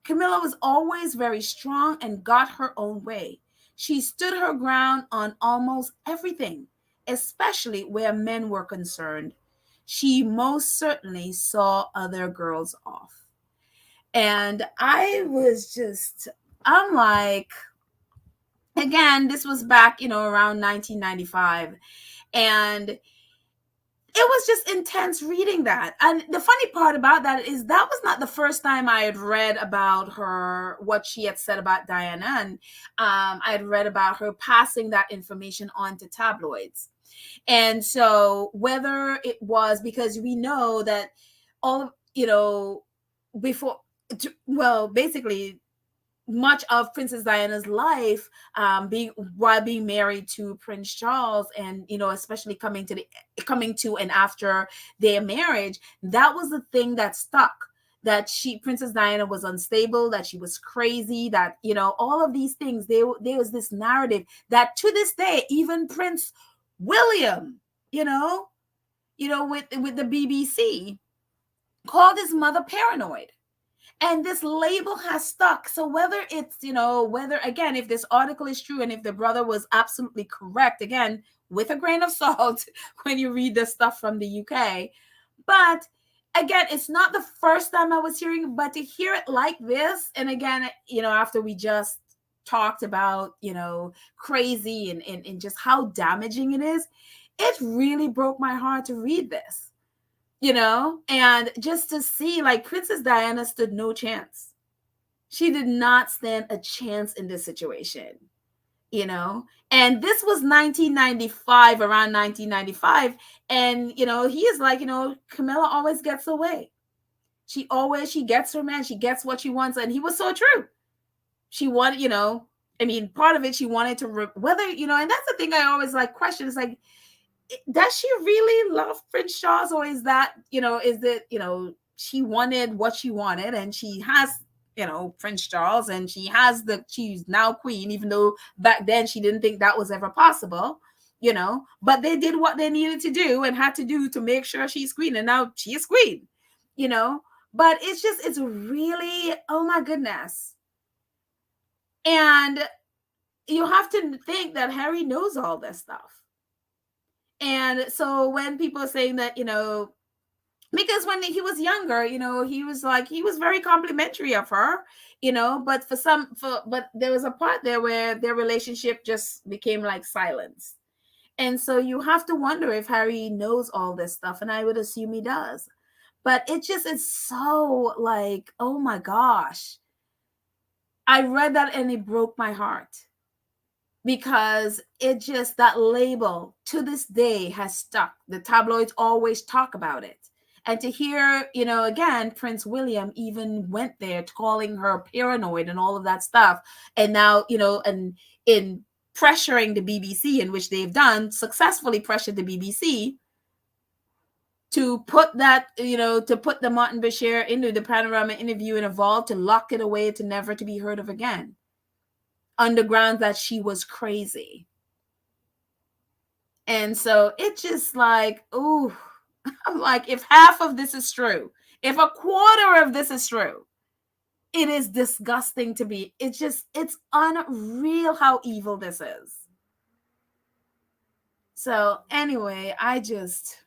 Camilla was always very strong and got her own way. She stood her ground on almost everything, especially where men were concerned. She most certainly saw other girls off." And I'm like, again, this was back, around 1995. And it was just intense reading that. And the funny part about that is that was not the first time I had read about her, what she had said about Diana. And I had read about her passing that information on to tabloids. And so whether it was because we know that basically much of Princess Diana's life, while being married to Prince Charles, and especially coming to and after their marriage, that was the thing that stuck. That Princess Diana was unstable, that she was crazy, that all of these things. There was this narrative that to this day, even Prince William, with the BBC, called his mother paranoid. And this label has stuck. So whether it's, again, if this article is true and if the brother was absolutely correct, again, with a grain of salt when you read the stuff from the UK. But again, it's not the first time I was hearing, but to hear it like this, and again, after we just talked about, crazy and just how damaging it is, it really broke my heart to read this. And just to see, like, Princess Diana stood no chance. She did not stand a chance in this situation, and this was 1995, around 1995. And, he is like, Camilla always gets away. She gets her man. She gets what she wants. And he was so true. She wanted, part of it, she wanted to, whether, and that's the thing I always like question is like, does she really love Prince Charles, or is that, she wanted what she wanted, and she has, Prince Charles, and she's now queen, even though back then she didn't think that was ever possible, but they did what they needed to do and had to do to make sure she's queen, and now she is queen, but it's really, oh my goodness. And you have to think that Harry knows all this stuff. And so when people are saying that, because when he was younger, he was very complimentary of her, but but there was a part there where their relationship just became like silence. And so you have to wonder if Harry knows all this stuff, and I would assume he does. But it just is so like, oh my gosh. I read that and it broke my heart, because it just, that label to this day has stuck. The tabloids always talk about it. And to hear, again, Prince William even went there calling her paranoid and all of that stuff. And now, and in pressuring the BBC, in which they've done, successfully pressured the BBC to put that, to put the Martin Bashir into the Panorama interview in a vault, to lock it away, to never to be heard of again, under grounds that she was crazy. And so it's just like, ooh, I'm like, if half of this is true, if a quarter of this is true, it is disgusting to be. It's unreal how evil this is. So anyway, I just,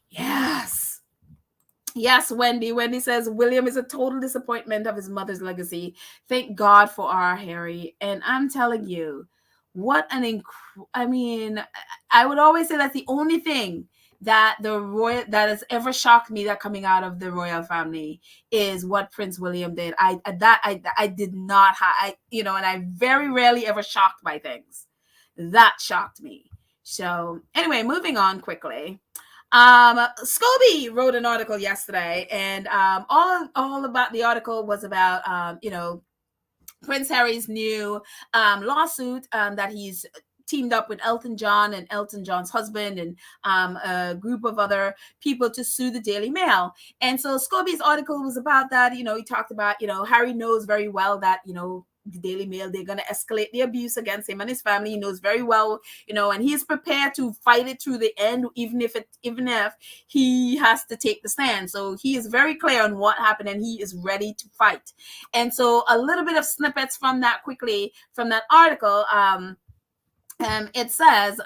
yes. Yes, Wendy. Wendy says William is a total disappointment of his mother's legacy. Thank God for our Harry. And I'm telling you, what an I mean, I would always say that's the only thing that that has ever shocked me, that coming out of the royal family, is what Prince William did. I did not and I'm very rarely ever shocked by things. That shocked me. So anyway, moving on quickly. Scobie wrote an article yesterday, and all about the article was about Prince Harry's new lawsuit that he's teamed up with Elton John and Elton John's husband and a group of other people to sue the Daily Mail. And so Scobie's article was about that. He talked about, Harry knows very well that, the Daily Mail, they're going to escalate the abuse against him and his family. He knows very well, and he's prepared to fight it through the end, even if he has to take the stand. So he is very clear on what happened, and he is ready to fight. And so a little bit of snippets from that quickly from that article. It says,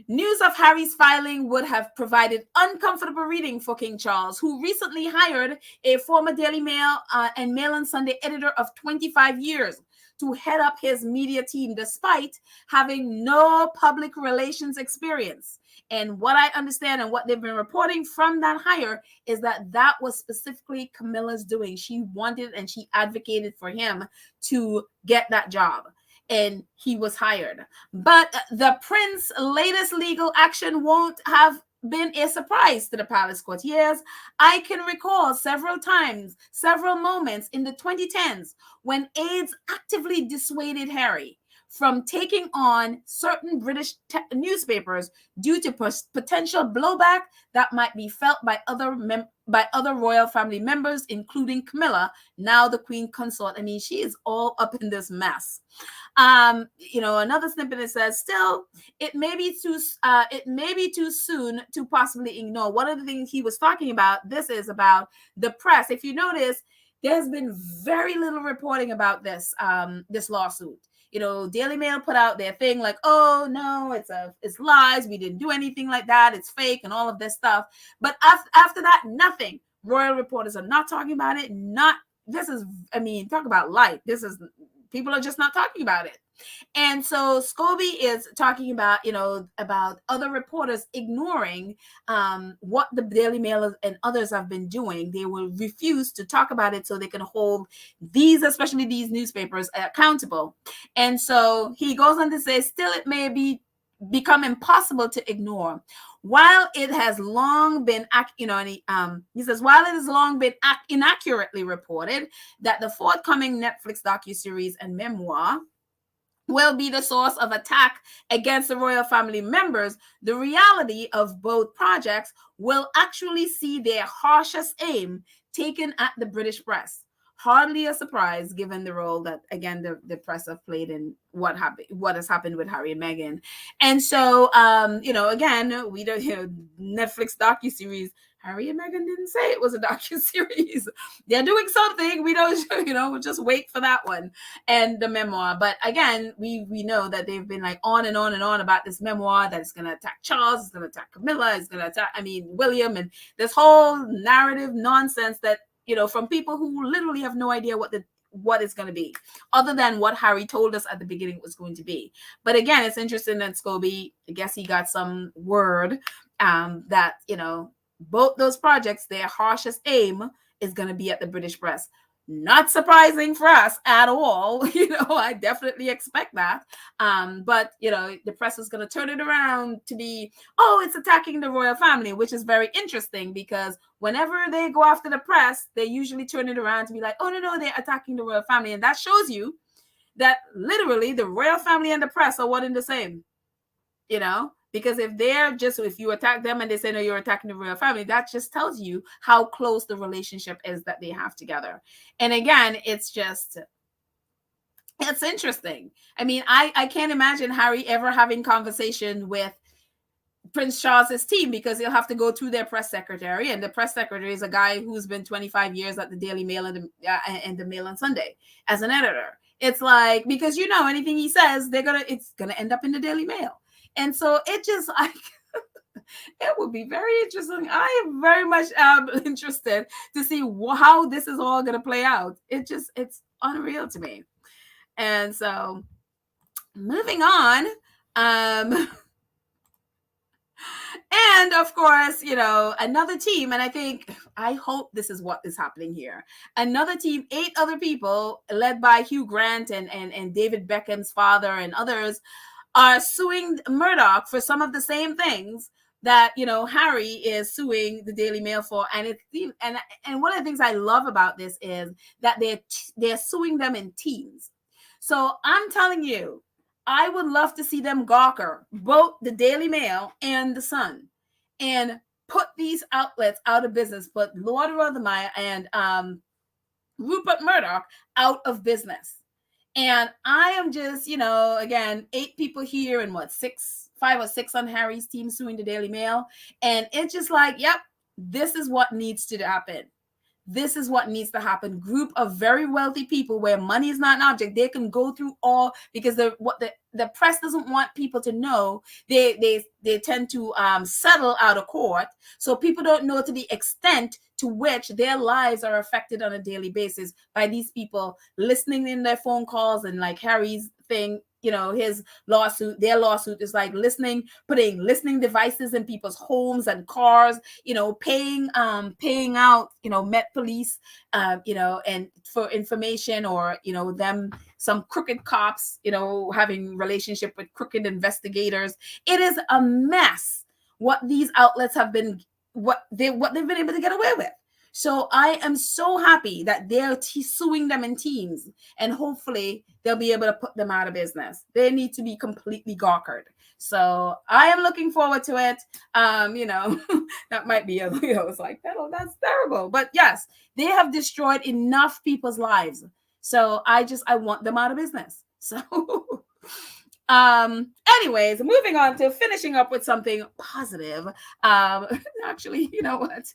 news of Harry's filing would have provided uncomfortable reading for King Charles, who recently hired a former Daily Mail and Mail on Sunday editor of 25 years to head up his media team, despite having no public relations experience. And what I understand and what they've been reporting from that hire is that was specifically Camilla's doing. She wanted and she advocated for him to get that job, and he was hired. But the prince's latest legal action won't have been a surprise to the palace courtiers. I can recall several moments in the 2010s when aides actively dissuaded Harry from taking on certain British newspapers due to potential blowback that might be felt by other royal family members, including Camilla, now the Queen Consort. I mean, she is all up in this mess. Another snippet, it says, still, it may be too soon to possibly ignore. One of the things he was talking about, this is about the press. If you notice, there's been very little reporting about this lawsuit. Daily Mail put out their thing like, oh no, it's lies. We didn't do anything like that. It's fake and all of this stuff. But after that, nothing. Royal reporters are not talking about it. Talk about light. People are just not talking about it. And so Scobie is talking about, about other reporters ignoring what the Daily Mail and others have been doing. They will refuse to talk about it so they can hold especially these newspapers, accountable. And so he goes on to say, still, it may become impossible to ignore. While it has long been, he says, while it has long been inaccurately reported that the forthcoming Netflix docuseries and memoir will be the source of attack against the royal family members, the reality of both projects will actually see their harshest aim taken at the British press. Hardly a surprise, given the role that, again, the press have played in what has happened with Harry and Meghan. And so, again, we don't, Netflix docuseries, Harry and Meghan didn't say it was a docuseries. They're doing something. We don't, we'll just wait for that one and the memoir. But again, we know that they've been like on and on and on about this memoir that it's going to attack Charles, it's going to attack Camilla, it's going to attack, William, and this whole narrative nonsense that, from people who literally have no idea what it's going to be, other than what Harry told us at the beginning was going to be. But again, it's interesting that Scobie, I guess he got some word that, both those projects, their harshest aim is going to be at the British press. Not surprising for us at all. I definitely expect that. But, the press is going to turn it around to be, it's attacking the royal family, which is very interesting because whenever they go after the press, they usually turn it around to be like, no, they're attacking the royal family. And that shows you that literally the royal family and the press are one and the same, because if you attack them and they say, no, you're attacking the royal family, that just tells you how close the relationship is that they have together. And again, it's interesting. I can't imagine Harry ever having conversation with Prince Charles's team because he'll have to go through their press secretary, and the press secretary is a guy who's been 25 years at the Daily Mail and the Mail on Sunday as an editor. It's like, because anything he says, it's gonna end up in the Daily Mail. And so it just it would be very interesting. I am very much interested to see how this is all going to play out. It's unreal to me. And so moving on, and of course, another team, and I hope this is what is happening here. Another team, 8 other people led by Hugh Grant and David Beckham's father and others are suing Murdoch for some of the same things that Harry is suing the Daily Mail for. And one of the things I love about this is that they're suing them in teams. So I'm telling you, I would love to see them gawker both the Daily Mail and the Sun and put these outlets out of business, put Lord Rothermere and Rupert Murdoch out of business. And I am just, again, 8 people here and 5 or 6 on Harry's team suing the Daily Mail. And it's just like, yep, this is what needs to happen. This is what needs to happen. Group of very wealthy people where money is not an object. They can go through all, because the press doesn't want people to know. They tend to settle out of court. So people don't know to the extent to which their lives are affected on a daily basis by these people listening in their phone calls, and like Harry's thing, his lawsuit, their lawsuit is like putting listening devices in people's homes and cars, paying out, Met Police, and for information, or, some crooked cops, having relationship with crooked investigators. It is a mess what these outlets have been, what they've been able to get away with. So I am so happy that they're suing them in teams, and hopefully they'll be able to put them out of business. They need to be completely gawkered. So I am looking forward to it. That might be it's like, that's terrible. But yes, they have destroyed enough people's lives. So I want them out of business. So anyways, moving on to finishing up with something positive. Actually, you know what?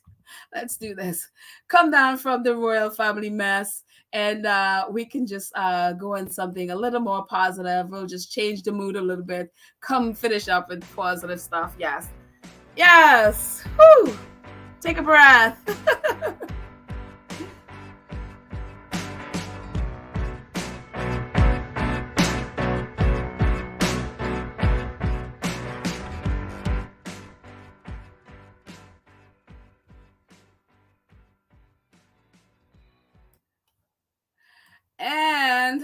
Let's do this. Come down from the royal family mess, and we can just go on something a little more positive. We'll just change the mood a little bit. Come finish up with positive stuff. Yes. Whew. Take a breath. And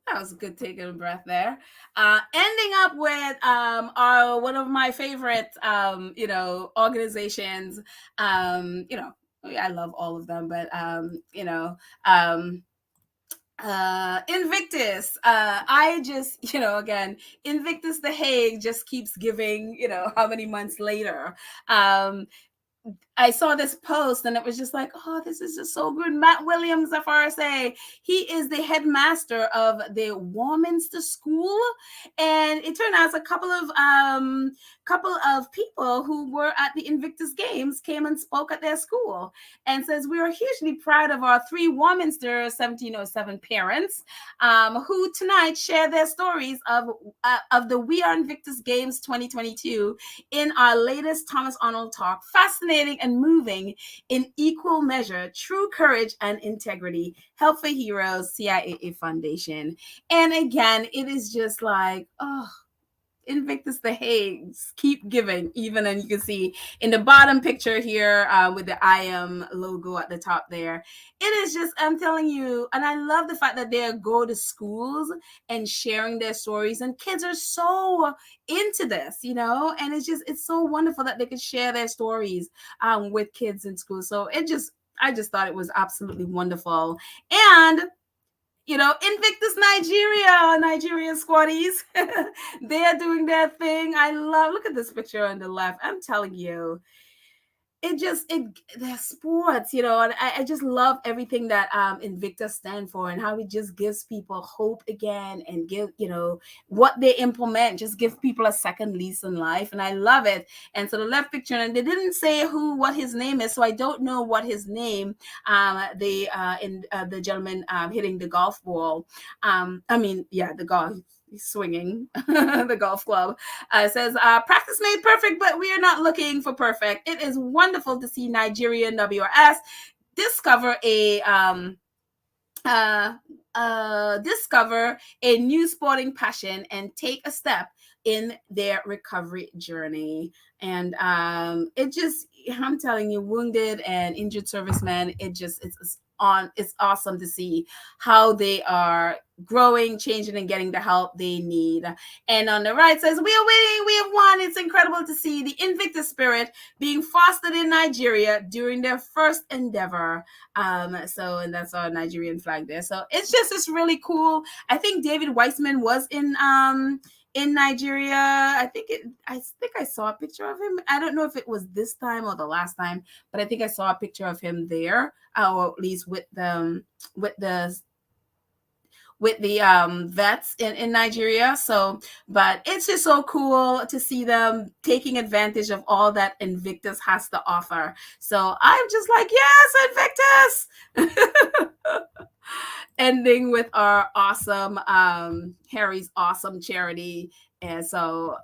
that was a good taking a breath there. Ending up with one of my favorite organizations. I love all of them, but Invictus. I just, again, Invictus The Hague just keeps giving, how many months later. I saw this post and it was just like, oh, this is just so good. Matt Williams of RSA, he is the headmaster of the Warminster School, and it turned out a couple of people who were at the Invictus Games came and spoke at their school, and says we are hugely proud of our 3 Warminster 1707 parents, who tonight share their stories of the We Are Invictus Games 2022 in our latest Thomas Arnold talk. Fascinating and moving in equal measure, true courage and integrity. Help for Heroes, CIAA Foundation. And again, it is just like, oh, Invictus the Hagues, keep giving, even, and you can see in the bottom picture here with the I Am logo at the top there. It is just, I'm telling you, and I love the fact that they go to schools and sharing their stories, and kids are so into this, you know, and it's so wonderful that they could share their stories with kids in school. So I just thought it was absolutely wonderful. And you know, Invictus Nigeria squaddies, they are doing their thing. Look at this picture on the left. I'm telling you, they're sports, you know, and I just love everything that Invictus stand for, and how it just gives people hope again, and give, you know, what they implement, just give people a second lease in life, and I love it. And so the left picture, and they didn't say what his name is, so I don't know what his name, the gentleman hitting the golf ball, the golf, swinging the golf club, says practice made perfect, but we are not looking for perfect. It is wonderful to see Nigerian WRS discover a new sporting passion and take a step in their recovery journey. And I'm telling you, wounded and injured servicemen, it's awesome to see how they are growing, changing, and getting the help they need. And on the right says, we are winning, we have won. It's incredible to see the Invictus spirit being fostered in Nigeria during their first endeavor. And that's our Nigerian flag there. So it's really cool. I think David Weissman was in Nigeria. I think I saw a picture of him. I don't know if it was this time or the last time, but I think I saw a picture of him there, or at least with the vets in Nigeria. So, but it's just so cool to see them taking advantage of all that Invictus has to offer. So I'm just like, yes, Invictus! Ending with our awesome, Harry's awesome charity. And so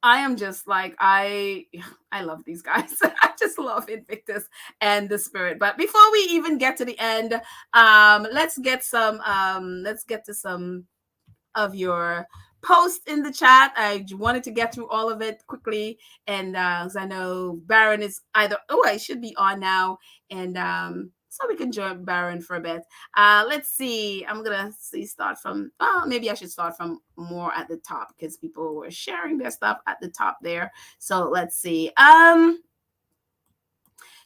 I am just like, I love these guys. I just love Invictus and the spirit. But before we even get to the end, let's get to some of your posts in the chat. I wanted to get through all of it quickly, and because I know Baron is I should be on now, and so we can join Baron for a bit. Let's see. I'm gonna start from. Maybe I should start from more at the top, because people were sharing their stuff at the top there. So let's see.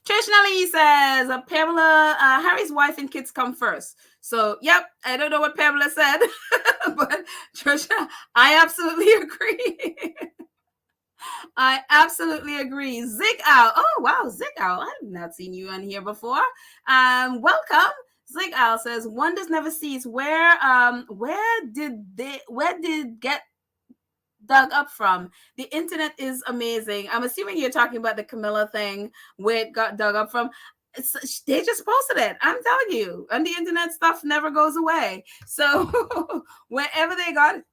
Trish Nelly says, Pamela, Harry's wife and kids come first. So, yep, I don't know what Pamela said, but Trisha, I absolutely agree. I absolutely agree. Zig Owl. Oh, wow, Zig Owl. I have not seen you on here before. Welcome. Zig Owl says, wonders never cease. Where did get dug up from? The internet is amazing. I'm assuming you're talking about the Camilla thing, where it got dug up from. They just posted it. I'm telling you, and the internet stuff never goes away. So wherever they got it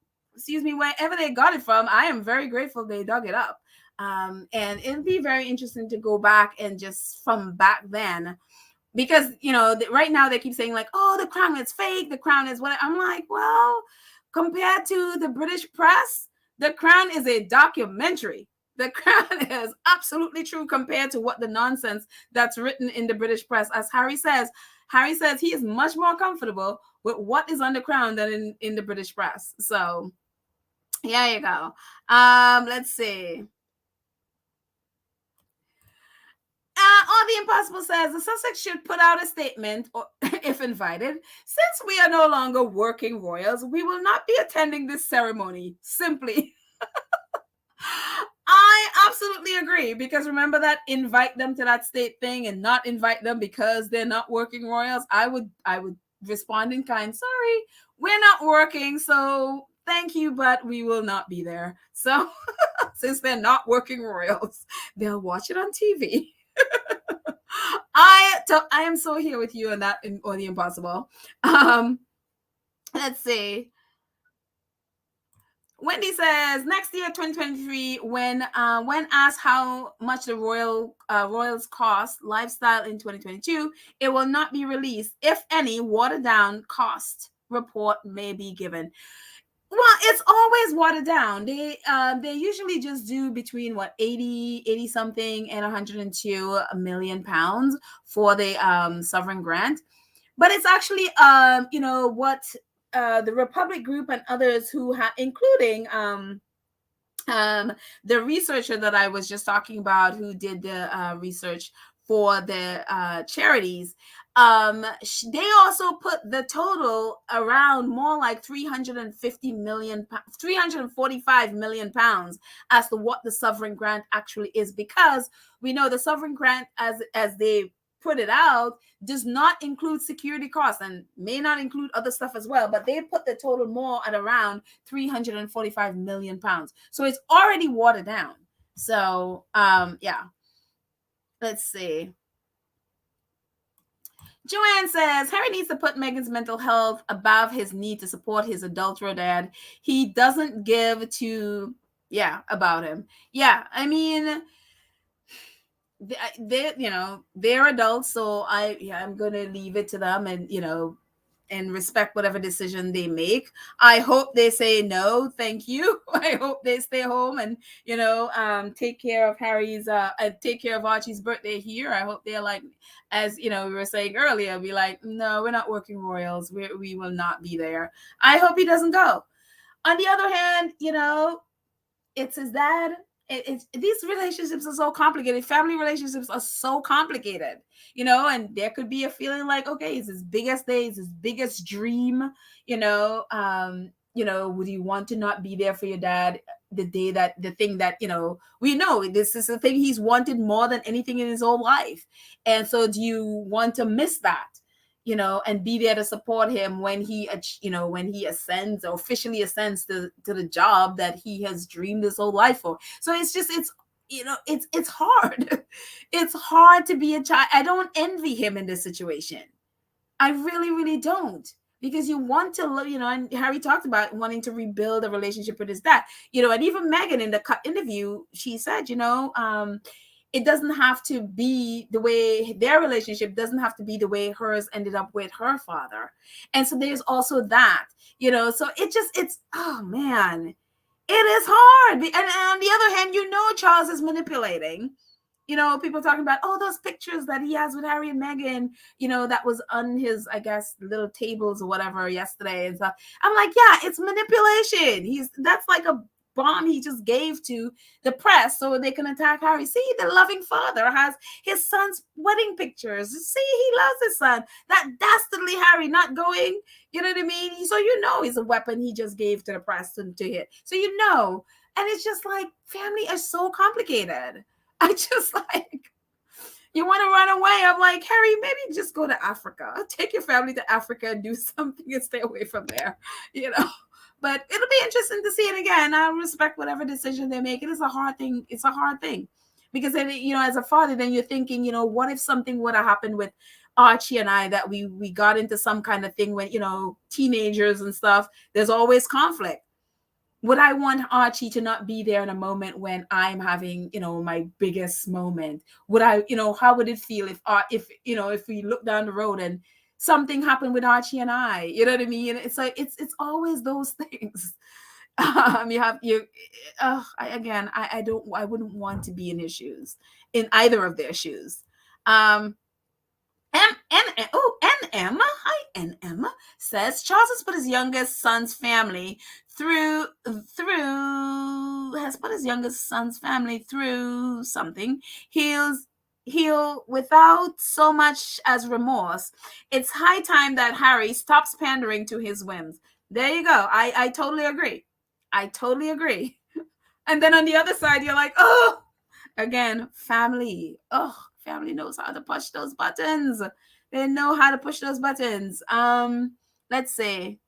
from, I am very grateful they dug it up. And it'd be very interesting to go back and just from back then, because right now they keep saying like, oh, the crown is fake, the crown is what. I'm like, well, compared to the British press, the Crown is a documentary. The Crown is absolutely true compared to what the nonsense that's written in the British press. As Harry says he is much more comfortable with what is on the Crown than in the British press. So, there you go. Let's see. All the Impossible says the Sussex should put out a statement, or if invited, since we are no longer working royals, we will not be attending this ceremony. Simply. I absolutely agree, because remember that invite them to that state thing and not invite them because they're not working royals. I would respond in kind. Sorry, we're not working, so thank you, but we will not be there. So since they're not working royals, they'll watch it on TV. I am so here with you on that or the impossible. Let's see. Wendy says next year, 2023, when asked how much the royals cost lifestyle in 2022, it will not be released. If any, watered down cost report may be given. Well, it's always watered down. They usually just do between 80 something and 102 million pounds for the sovereign grant. But it's actually what the Republic Group and others who including the researcher that I was just talking about, who did the research for the charities, they also put the total around more like 345 million pounds as to what the sovereign grant actually is, because we know the sovereign grant, as they put it out, does not include security costs and may not include other stuff as well, but they put the total more at around 345 million pounds. So it's already watered down. So yeah, let's see. Joanne says Harry needs to put Meghan's mental health above his need to support his adulterer dad. He doesn't give to about him. Yeah, I mean, they're adults, so I'm gonna leave it to them, and respect whatever decision they make. I hope they say no, thank you. I hope they stay home and take care of Harry's take care of Archie's birthday here. I hope they're like, as we were saying earlier, be like, no, we're not working royals, we will not be there. I hope he doesn't go. On the other hand, it's his dad. These relationships are so complicated. Family relationships are so complicated, and there could be a feeling like, okay, it's his biggest day, it's his biggest dream, would you want to not be there for your dad the thing that we know this is the thing he's wanted more than anything in his whole life? And so do you want to miss that, and be there to support him when he ascends, or officially ascends to the job that he has dreamed his whole life for? So it's hard. It's hard to be a child. I don't envy him in this situation. I really, really don't, because you want to, and Harry talked about wanting to rebuild a relationship with his dad, and even Meghan in the interview, she said, it doesn't have to be the way their relationship doesn't have to be the way hers ended up with her father. And so there's also that, so it's, oh man, it is hard. And on the other hand, Charles is manipulating, people talking about, those pictures that he has with Harry and Meghan, that was on his, I guess, little tables or whatever yesterday and stuff. I'm like, yeah, it's manipulation. That's like a bomb he just gave to the press so they can attack Harry. See, the loving father has his son's wedding pictures. See, he loves his son. That dastardly Harry not going, you know what I mean? So it's a weapon he just gave to the press to hit. So and it's just like, family is so complicated. I just like, you want to run away. I'm like, Harry, maybe just go to Africa. Take your family to Africa and do something and stay away from there, But it'll be interesting to see it again. I respect whatever decision they make. It is a hard thing. It's a hard thing. Because then, as a father, then you're thinking, what if something would have happened with Archie and I, that we got into some kind of thing when, teenagers and stuff, there's always conflict. Would I want Archie to not be there in a moment when I'm having, my biggest moment? Would I, how would it feel if we look down the road and something happened with Archie and I? You know what I mean? It's like, it's always those things. I wouldn't want to be in his shoes, in either of their shoes. NM says Charles has put his youngest son's family through something. He'll without so much as remorse. It's high time that Harry stops pandering to his whims. There you go. I totally agree. And then on the other side, you're like, oh, Again, family. Oh, family knows how to push those buttons. They know how to push those buttons. Let's see.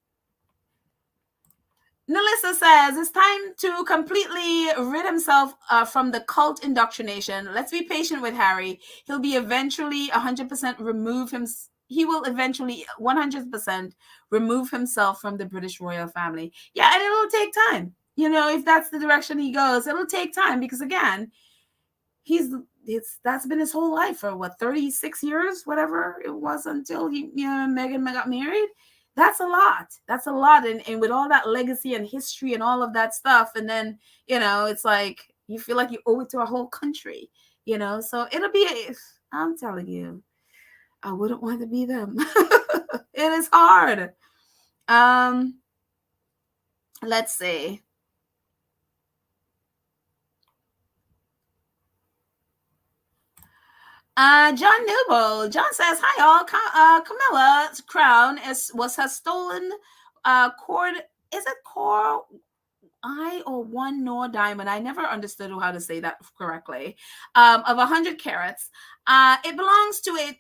Nalissa says it's time to completely rid himself from the cult indoctrination. Let's be patient with Harry. He'll be eventually 100% remove him. He will eventually 100% remove himself from the British royal family. Yeah, and it'll take time. You know, if that's the direction he goes, it'll take time because again, that's been his whole life for what 36 years, whatever it was until Meghan got married. That's a lot, and with all that legacy and history and all of that stuff, and then it's like you feel like you owe it to a whole country, so it'll be I'm telling you, I wouldn't want to be them. It is hard. Let's see. John Newbold. John says, "Hi all. Camilla's crown was her stolen cord. Is it core I or one nor diamond? I never understood how to say that correctly. Of 100 carats. It belongs to a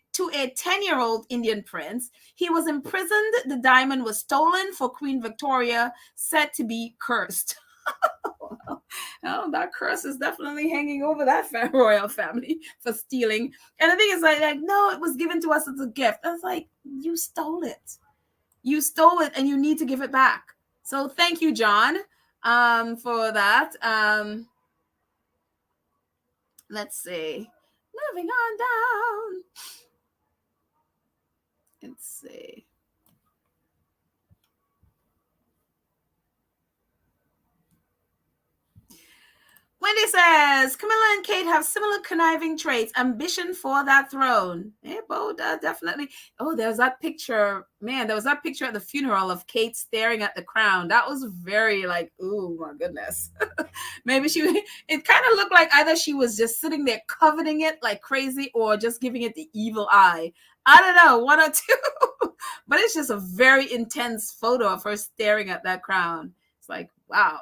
10-year-old Indian prince. He was imprisoned. The diamond was stolen for Queen Victoria, said to be cursed." Oh, that curse is definitely hanging over that royal family for stealing. And the thing is, like, no, it was given to us as a gift. I was like, you stole it. You stole it, and you need to give it back. So thank you, John, for that. Let's see. Moving on down. Let's see. Wendy says, Camilla and Kate have similar conniving traits, ambition for that throne. Yeah, both definitely. Oh, there's that picture. Man, there was that picture at the funeral of Kate staring at the crown. That was very like, oh my goodness. Maybe it kind of looked like either she was just sitting there coveting it like crazy or just giving it the evil eye. I don't know, one or two. But it's just a very intense photo of her staring at that crown. It's like, wow.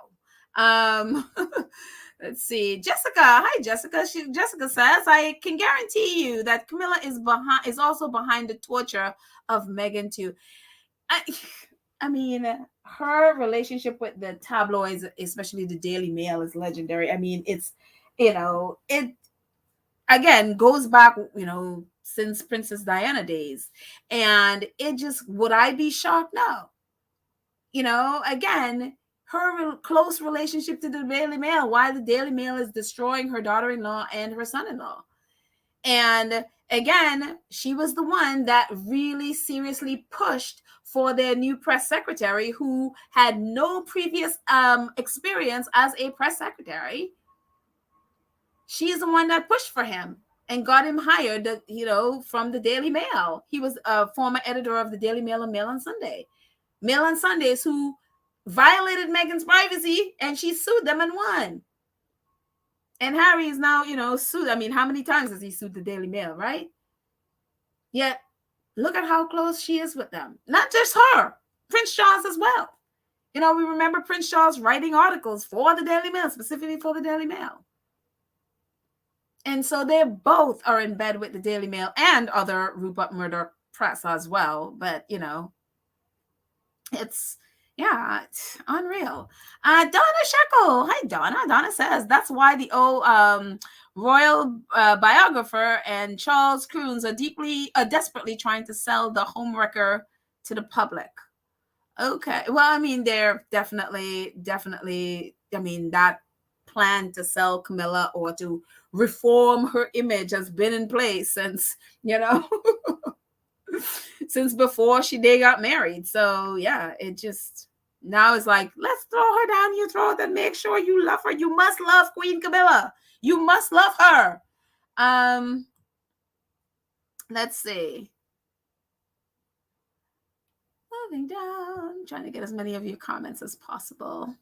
Let's see. Jessica. Hi, Jessica. Jessica says, I can guarantee you that Camilla is also behind the torture of Meghan too. I mean, her relationship with the tabloids, especially the Daily Mail, is legendary. I mean, it's, it again goes back, since Princess Diana days. And it just, would I be shocked? No. Again, her close relationship to the Daily Mail, why the Daily Mail is destroying her daughter-in-law and her son-in-law. And again, she was the one that really seriously pushed for their new press secretary who had no previous experience as a press secretary. She's the one that pushed for him and got him hired, from the Daily Mail. He was a former editor of the Daily Mail and Mail on Sunday. Mail on Sundays, who violated Meghan's privacy, and she sued them and won. And Harry is now, sued. I mean, how many times has he sued the Daily Mail, right? Yet, look at how close she is with them. Not just her, Prince Charles as well. We remember Prince Charles writing articles for the Daily Mail, specifically for the Daily Mail. And so they both are in bed with the Daily Mail and other Rupert Murdoch press as well. But, it's unreal. Donna Shekel. Hi, Donna. Donna says that's why the old royal biographer and Charles Coons are desperately trying to sell the homewrecker to the public. Okay. Well, I mean, they're definitely, I mean, that plan to sell Camilla or to reform her image has been in place since, since before they got married. So yeah, it just now is like, let's throw her down your throat and make sure you love her. You must love Queen Camilla. You must love her. Let's see. Moving down, trying to get as many of your comments as possible.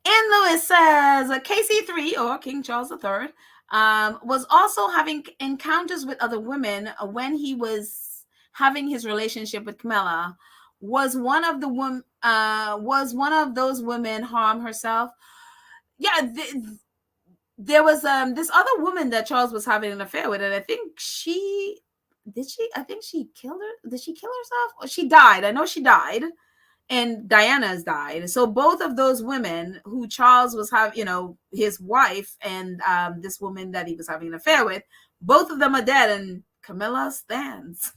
Anne Lewis says, KC3, or King Charles III, was also having encounters with other women when he was having his relationship with Camilla. Was one of those women harm herself? yeah, there was this other woman that Charles was having an affair with, and I think I think she killed her. Did she kill herself? Or she died. I know she died, and Diana's died. So both of those women who Charles was having, his wife and this woman that he was having an affair with, both of them are dead, and Camilla stands.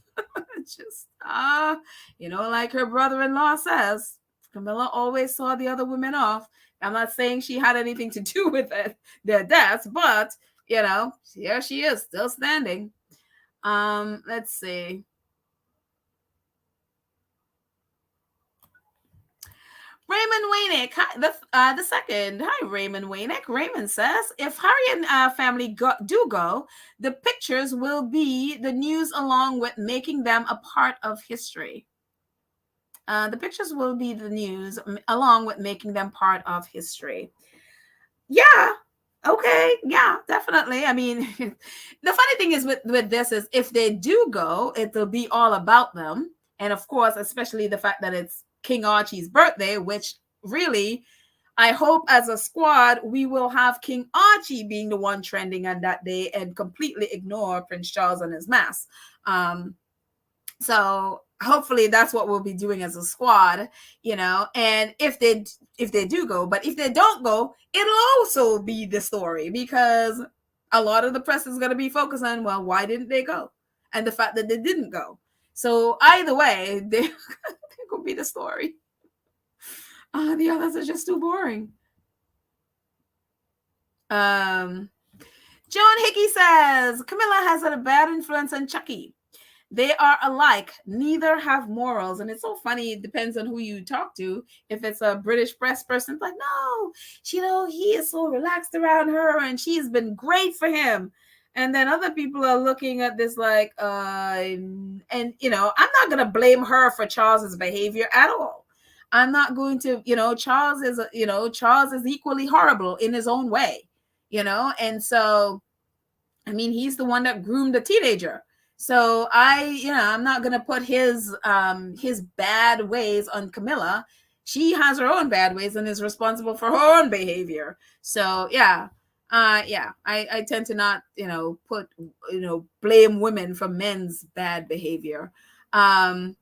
Just like her brother-in-law says, Camilla always saw the other women off. I'm not saying she had anything to do with their deaths, but here she is, still standing. Let's see. Raymond Waynick, the second. Hi, Raymond Waynick. Raymond says, if Harry and family do go, the pictures will be the news along with making them a part of history. The pictures will be the news along with making them part of history. Yeah. Okay. Yeah, definitely. I mean, the funny thing is with this is if they do go, it'll be all about them. And of course, especially the fact that it's King Archie's birthday, which really, I hope as a squad, we will have King Archie being the one trending on that day and completely ignore Prince Charles and his mass. So hopefully that's what we'll be doing as a squad, and if they do go, but if they don't go, it'll also be the story, because a lot of the press is going to be focused on, well, why didn't they go, and the fact that they didn't go. So either way, they're going to be the story. The others are just too boring. John Hickey says Camilla has had a bad influence on Chucky. They are alike. Neither have morals. And it's so funny. It depends on who you talk to. If it's a British press person, it's like, no, he is so relaxed around her and she's been great for him. And then other people are looking at this like, I'm not going to blame her for Charles's behavior at all. I'm not going to, Charles is equally horrible in his own way, and so, I mean, he's the one that groomed the teenager. So I'm not going to put his bad ways on Camilla. She has her own bad ways and is responsible for her own behavior. So I tend to not, put, blame women for men's bad behavior. Let's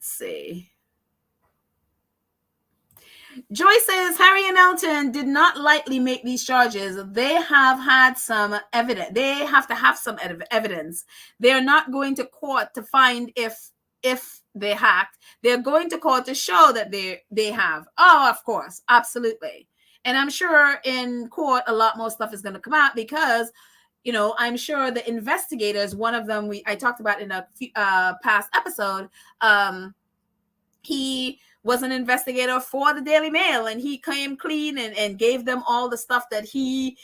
see. Joy says Harry and Elton did not lightly make these charges. They have had some evidence. They have to have some evidence. They are not going to court to find if they hacked. They're going to court to show that they have. Oh, of course, absolutely. And I'm sure in court a lot more stuff is going to come out because, I'm sure the investigators. One of them I talked about in a past episode. He was an investigator for the Daily Mail, and he came clean and gave them all the stuff that he,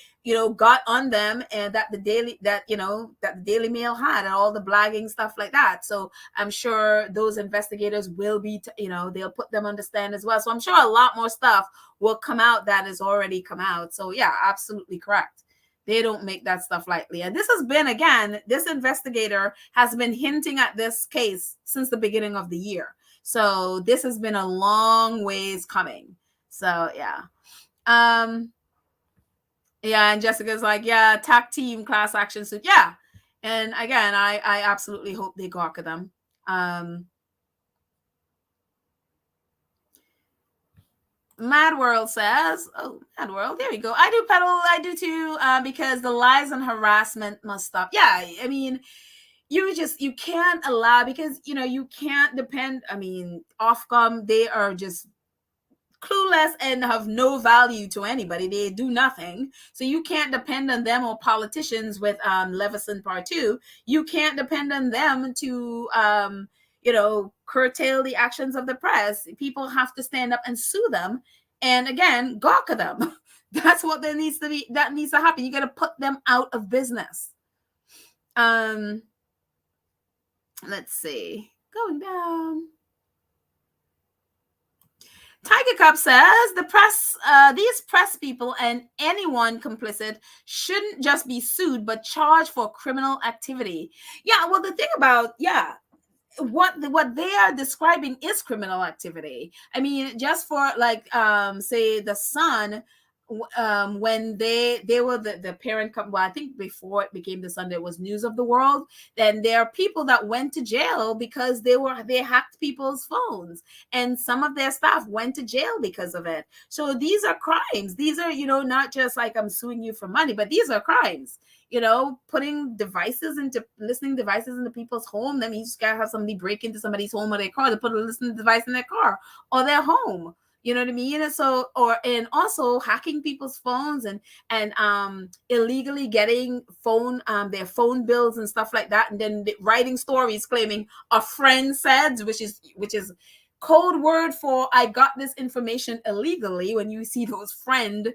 got on them, and that the Daily Mail had, and all the blagging stuff like that. So I'm sure those investigators will be, they'll put them on the stand as well. So I'm sure a lot more stuff will come out that has already come out. So yeah, absolutely correct. They don't make that stuff lightly. And this has been, again, this investigator has been hinting at this case since the beginning of the year. So this has been a long ways coming. So yeah. Yeah, and Jessica's like, yeah, tag team class action suit. Yeah. And again, I absolutely hope they gawk at them. Mad World says, Mad World, there we go. I do pedal, I do too, because the lies and harassment must stop. Yeah, I mean, you can't allow, because you can't depend. I mean, Ofcom, they are just clueless and have no value to anybody. They do nothing, so you can't depend on them, or politicians with Leveson Part 2. You can't depend on them to curtail the actions of the press. People have to stand up and sue them, and again, gawk at them. That's what that needs to happen. You got to put them out of business. Let's see. Going down. Tiger Cup says the press, these press people and anyone complicit shouldn't just be sued, but charged for criminal activity. Yeah, well, the thing about, what they are describing is criminal activity. I mean, just for like say the son, when they were the parent company, well, I think before it became the Sunday, it was News of the World. Then there are people that went to jail because they hacked people's phones, and some of their staff went to jail because of it. So these are crimes. These are, not just like I'm suing you for money, but these are crimes. Putting listening devices into people's home. That means you just gotta have somebody break into somebody's home or their car to put a listening device in their car or their home. You know what I mean? And so, and also hacking people's phones and illegally getting their phone bills and stuff like that, and then writing stories claiming a friend said, which is code word for I got this information illegally. When you see those friend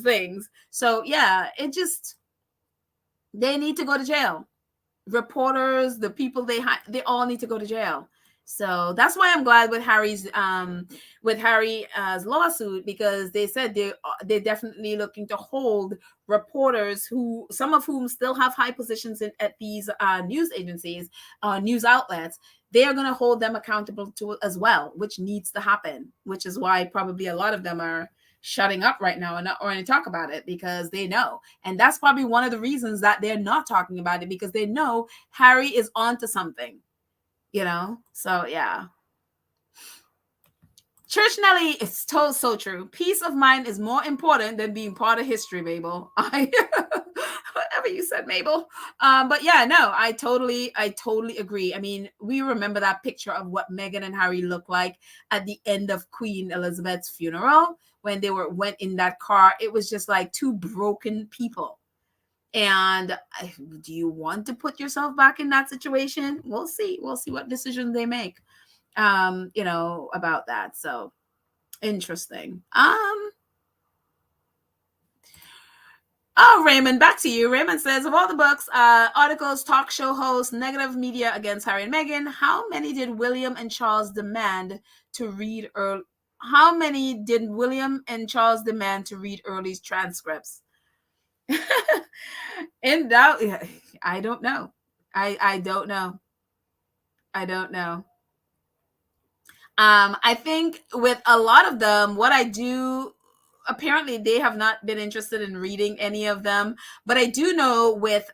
things, so yeah, they need to go to jail. Reporters, the people they all need to go to jail. So that's why I'm glad with Harry's lawsuit, because they said they're definitely looking to hold reporters who, some of whom still have high positions at these news agencies, news outlets. They are going to hold them accountable to it as well, which needs to happen, which is why probably a lot of them are shutting up right now and not wanting to talk about it, because they know. And that's probably one of the reasons that they're not talking about it, because they know Harry is onto something, So yeah. Church Nelly is so true. Peace of mind is more important than being part of history, Mabel. Whatever you said, Mabel. But yeah, no, I totally agree. I mean, we remember that picture of what Meghan and Harry looked like at the end of Queen Elizabeth's funeral when they went in that car. It was just like two broken people. And do you want to put yourself back in that situation? We'll see what decision they make, about that. So interesting. Raymond, back to you. Raymond says, of all the books, articles, talk show hosts, negative media against Harry and Meghan, how many did William and Charles demand to read early? How many did William and Charles demand to read early transcripts? In doubt, I don't know. I don't know. I don't know. I think with a lot of them, what I do, apparently they have not been interested in reading any of them, but I do know with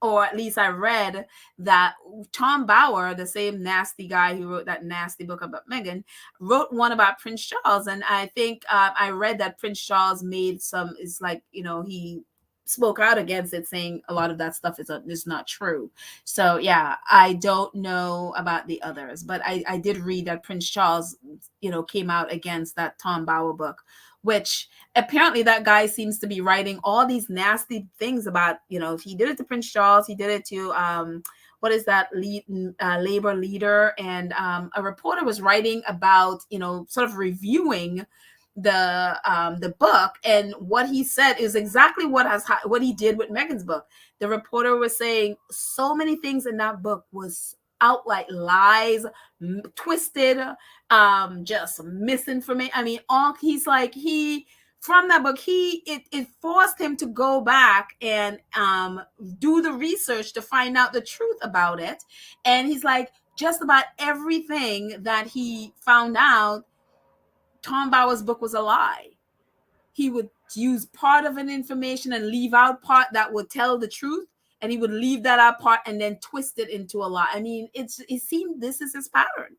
or at least I read that Tom Bauer, the same nasty guy who wrote that nasty book about Meghan, wrote one about Prince Charles. And I think I read that Prince Charles made some, it's like, he spoke out against it, saying a lot of that stuff is not true. So yeah, I don't know about the others, but I did read that Prince Charles, came out against that Tom Bauer book, which apparently that guy seems to be writing all these nasty things about, if he did it to Prince Charles, he did it to what is that labor leader, and a reporter was writing about, sort of reviewing the book, and what he said is exactly what he did with Meghan's book. The reporter was saying so many things in that book was outright lies, twisted, just misinformation. I mean, from that book, it forced him to go back and do the research to find out the truth about it. And he's like, just about everything that he found out, Tom Bauer's book was a lie. He would use part of an information and leave out part that would tell the truth, and he would leave that out part and then twist it into a lie. I mean, it seemed this is his pattern.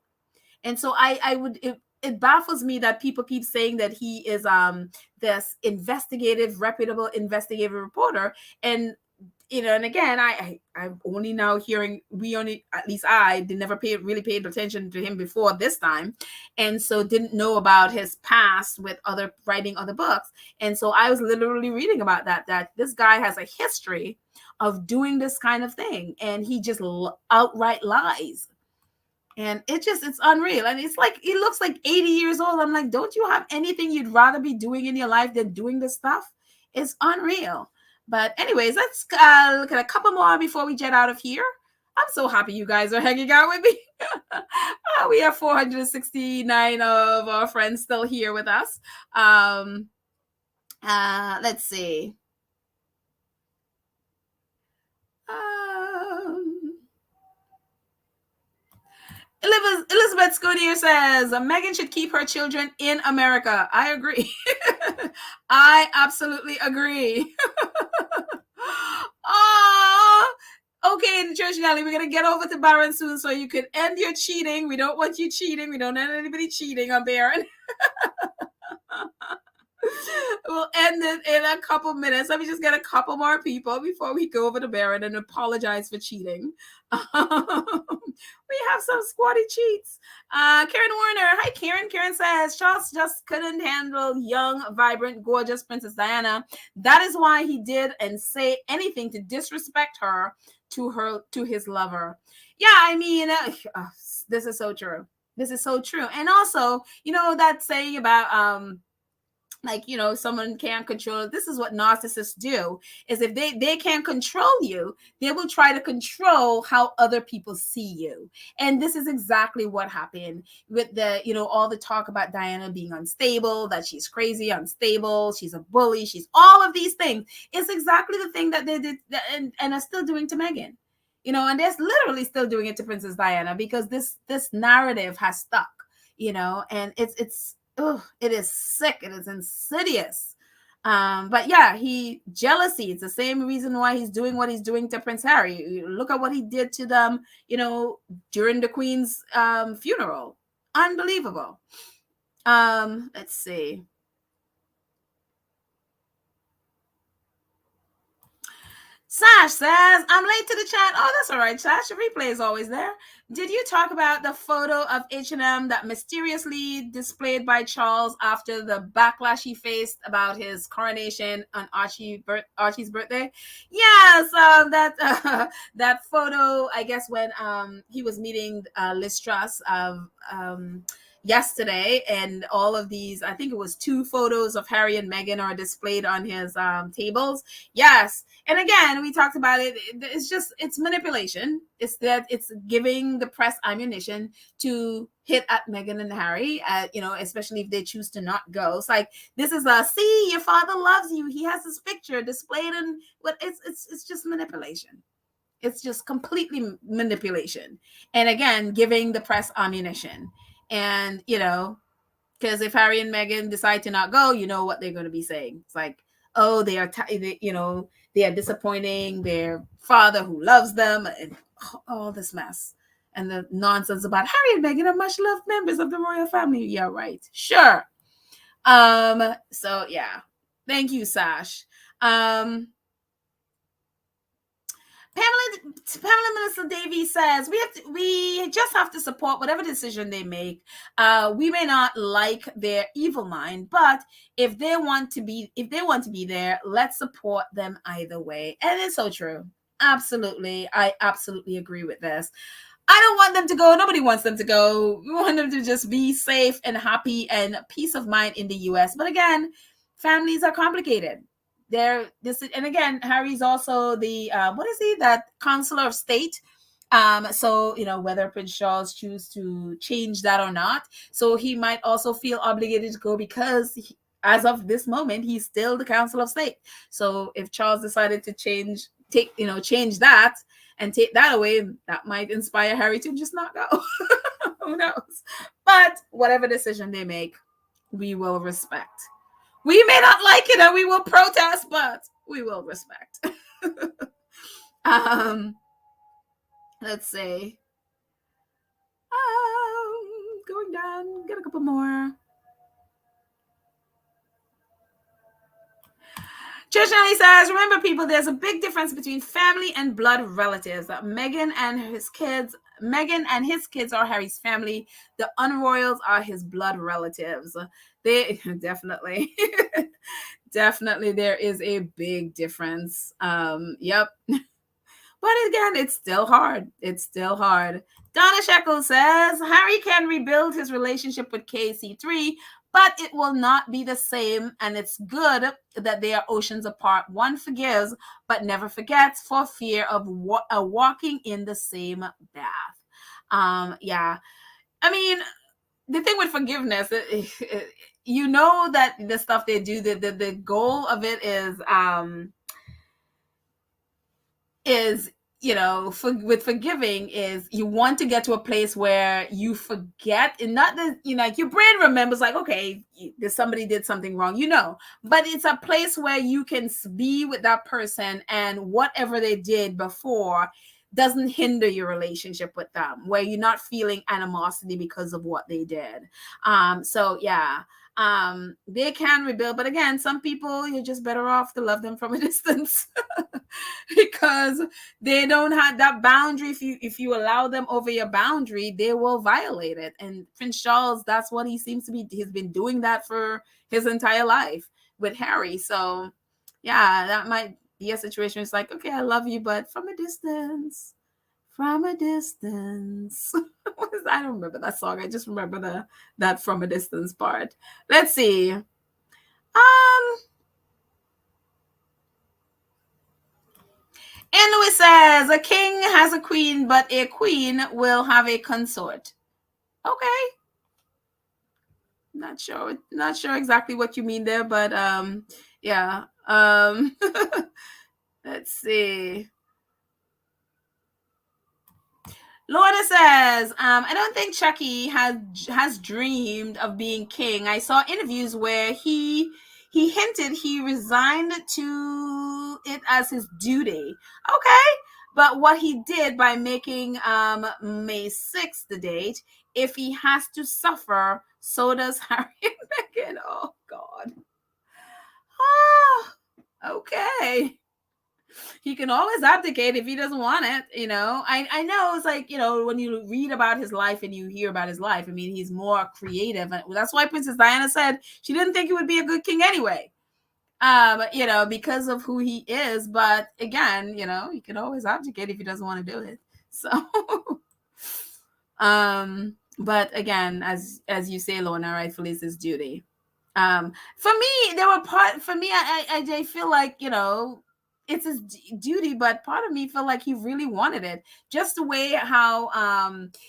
And so it baffles me that people keep saying that he is this reputable investigative reporter. And and again, I'm only now hearing, at least I did never really paid attention to him before this time, and so didn't know about his past with writing other books. And so I was literally reading about that this guy has a history of doing this kind of thing, and he just outright lies. And it's unreal. And it's like, he looks like 80 years old. I'm like, don't you have anything you'd rather be doing in your life than doing this stuff? It's unreal. But anyways, let's look at a couple more before we jet out of here. I'm so happy you guys are hanging out with me. We have 469 of our friends still here with us. Let's see. Let's Go Near says Meghan should keep her children in America. I agree. I absolutely agree. Oh, okay, Church Nelly, we're gonna get over to Baron soon, so you can end your cheating. We don't want you cheating. We don't want anybody cheating on Baron. We'll end it in a couple minutes. Let me just get a couple more people before we go over to Baron and apologize for cheating. We have some squatty cheats. Karen Warner. Hi, Karen. Karen says, Charles just couldn't handle young, vibrant, gorgeous Princess Diana. That is why he did and say anything to disrespect her to his lover. Yeah, I mean, this is so true. This is so true. And also, that saying about someone can't control. This is what narcissists do, is if they can't control you, they will try to control how other people see you. And this is exactly what happened with all the talk about Diana being unstable, that she's crazy, unstable, she's a bully, she's all of these things. It's exactly the thing that they did and are still doing to Meghan. And they're literally still doing it to Princess Diana, because this narrative has stuck, and it's it is sick. It is insidious. But yeah, jealousy. It's the same reason why he's doing what he's doing to Prince Harry. Look at what he did to them, during the Queen's funeral. Unbelievable. Let's see. Sash says, I'm late to the chat. Oh, that's all right, Sash. The replay is always there. Did you talk about the photo of H&M that mysteriously displayed by Charles after the backlash he faced about his coronation on Archie's birthday? Yes, that photo, I guess, when he was meeting Liz Truss yesterday, and all of these, I think it was 2 photos of Harry and Meghan are displayed on his tables. Yes. And again, we talked about it. It's manipulation. It's giving the press ammunition to hit at Meghan and Harry, especially if they choose to not go. It's like, this is see, your father loves you. He has this picture displayed, and but it's just manipulation. It's just completely manipulation. And again, giving the press ammunition. And, because if Harry and Meghan decide to not go, what they're going to be saying. It's like, oh, they are, they are disappointing their father who loves them, and all this mess. And the nonsense about Harry and Meghan are much loved members of the royal family. Yeah, right. Sure. So yeah. Thank you, Sash. Pamela Melissa Davies says we just have to support whatever decision they make. We may not like their evil mind, but if they want to be there, let's support them either way. And it's so true. Absolutely. I absolutely agree with this. I don't want them to go. Nobody wants them to go. We want them to just be safe and happy and peace of mind in the US. But again, families are complicated. And again, Harry's also the what is he, that counselor of state, so whether Prince Charles choose to change that or not, so he might also feel obligated to go, because as of this moment, he's still the council of state. So if Charles decided to change that and take that away, that might inspire Harry to just not go. Who knows? But whatever decision they make, we will respect. We may not like it and we will protest, but we will respect. Let's see. Going down, get a couple more. Church Nelly says, remember, people, there's a big difference between family and blood relatives. Meghan and his kids are Harry's family. The Unroyals are his blood relatives. They definitely there is a big difference. Yep. But again, it's still hard. Donna Sheckle says, Harry can rebuild his relationship with KC3, but it will not be the same, and it's good that they are oceans apart. One forgives, but never forgets, for fear of walking in the same bath. Yeah. I mean, the thing with forgiveness, that the stuff they do, the goal of it is with forgiving is you want to get to a place where you forget, and not that, like your brain remembers, like, okay, somebody did something wrong, but it's a place where you can be with that person, and whatever they did before doesn't hinder your relationship with them, where you're not feeling animosity because of what they did. So yeah. They can rebuild, but again, some people, you're just better off to love them from a distance because they don't have that boundary. If you allow them over your boundary, they will violate it. And Prince Charles, that's what he seems to be. He's been doing that for his entire life with Harry. So yeah, that might be a situation. It's like, okay, I love you, but from a distance. From a distance. I don't remember that song. I just remember that from a distance part. Let's see. And Louis says, a king has a queen, but a queen will have a consort. Okay. Not sure exactly what you mean there, but yeah. Let's see. Lorna says, I don't think Chucky has dreamed of being king. I saw interviews where he hinted he resigned to it as his duty. Okay. But what he did by making May 6th the date, if he has to suffer, so does Harry and Meghan. Oh, God. Oh, okay. He can always abdicate if he doesn't want it. I know it's like, when you read about his life and you hear about his life, I mean, he's more creative. And that's why Princess Diana said she didn't think he would be a good king anyway. Because of who he is. But again, he can always abdicate if he doesn't want to do it. So, but again, as you say, Lorna, rightfully it's his duty. For me, I feel like, it's his duty, but part of me felt like he really wanted it. Just the way how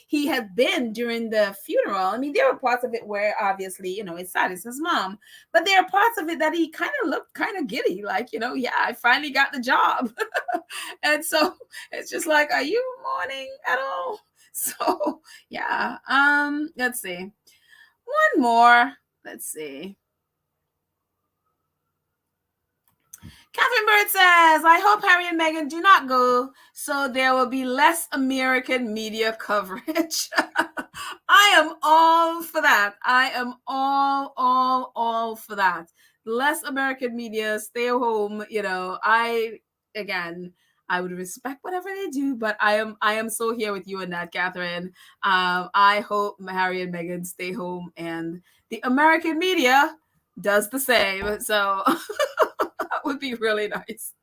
he had been during the funeral. I mean, there were parts of it where obviously, it's sad, it's his mom, but there are parts of it that he kind of looked kind of giddy, like, yeah, I finally got the job. And so it's just like, are you mourning at all? So yeah. Let's see. One more. Let's see. Catherine Bird says, I hope Harry and Meghan do not go, so there will be less American media coverage. I am all for that. I am all for that. Less American media, stay home. I would respect whatever they do, but I am so here with you in that, Catherine. I hope Harry and Meghan stay home and the American media does the same. So that would be really nice.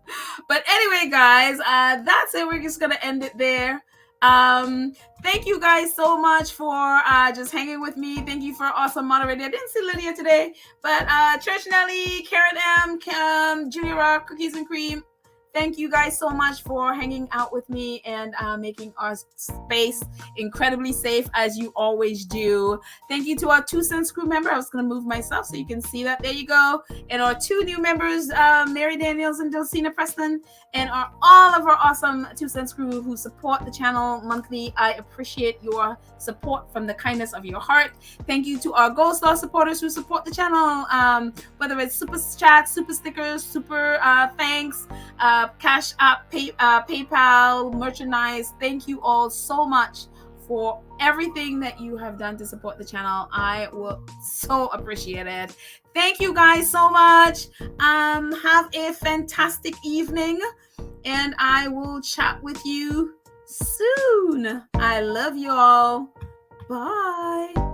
But anyway, guys, that's it. We're just gonna end it there. Thank you guys so much for just hanging with me. Thank you for awesome moderator. I didn't see Lydia today, but Church Nelly, Karen M, Julia Rock, Cookies and Cream. Thank you guys so much for hanging out with me and making our space incredibly safe, as you always do. Thank you to our 2 Cents crew member. I was going to move myself so you can see that. There you go. And our 2 new members, Mary Daniels and Dulcina Preston, and all of our awesome 2 Cents crew who support the channel monthly. I appreciate your support from the kindness of your heart. Thank you to our Gold Star supporters who support the channel, whether it's super chats, super stickers, super thanks, Cash App, PayPal, merchandise. Thank you all so much for everything that you have done to support the channel. I will so appreciate it. Thank you guys so much. Have a fantastic evening, and I will chat with you soon. I love you all. Bye.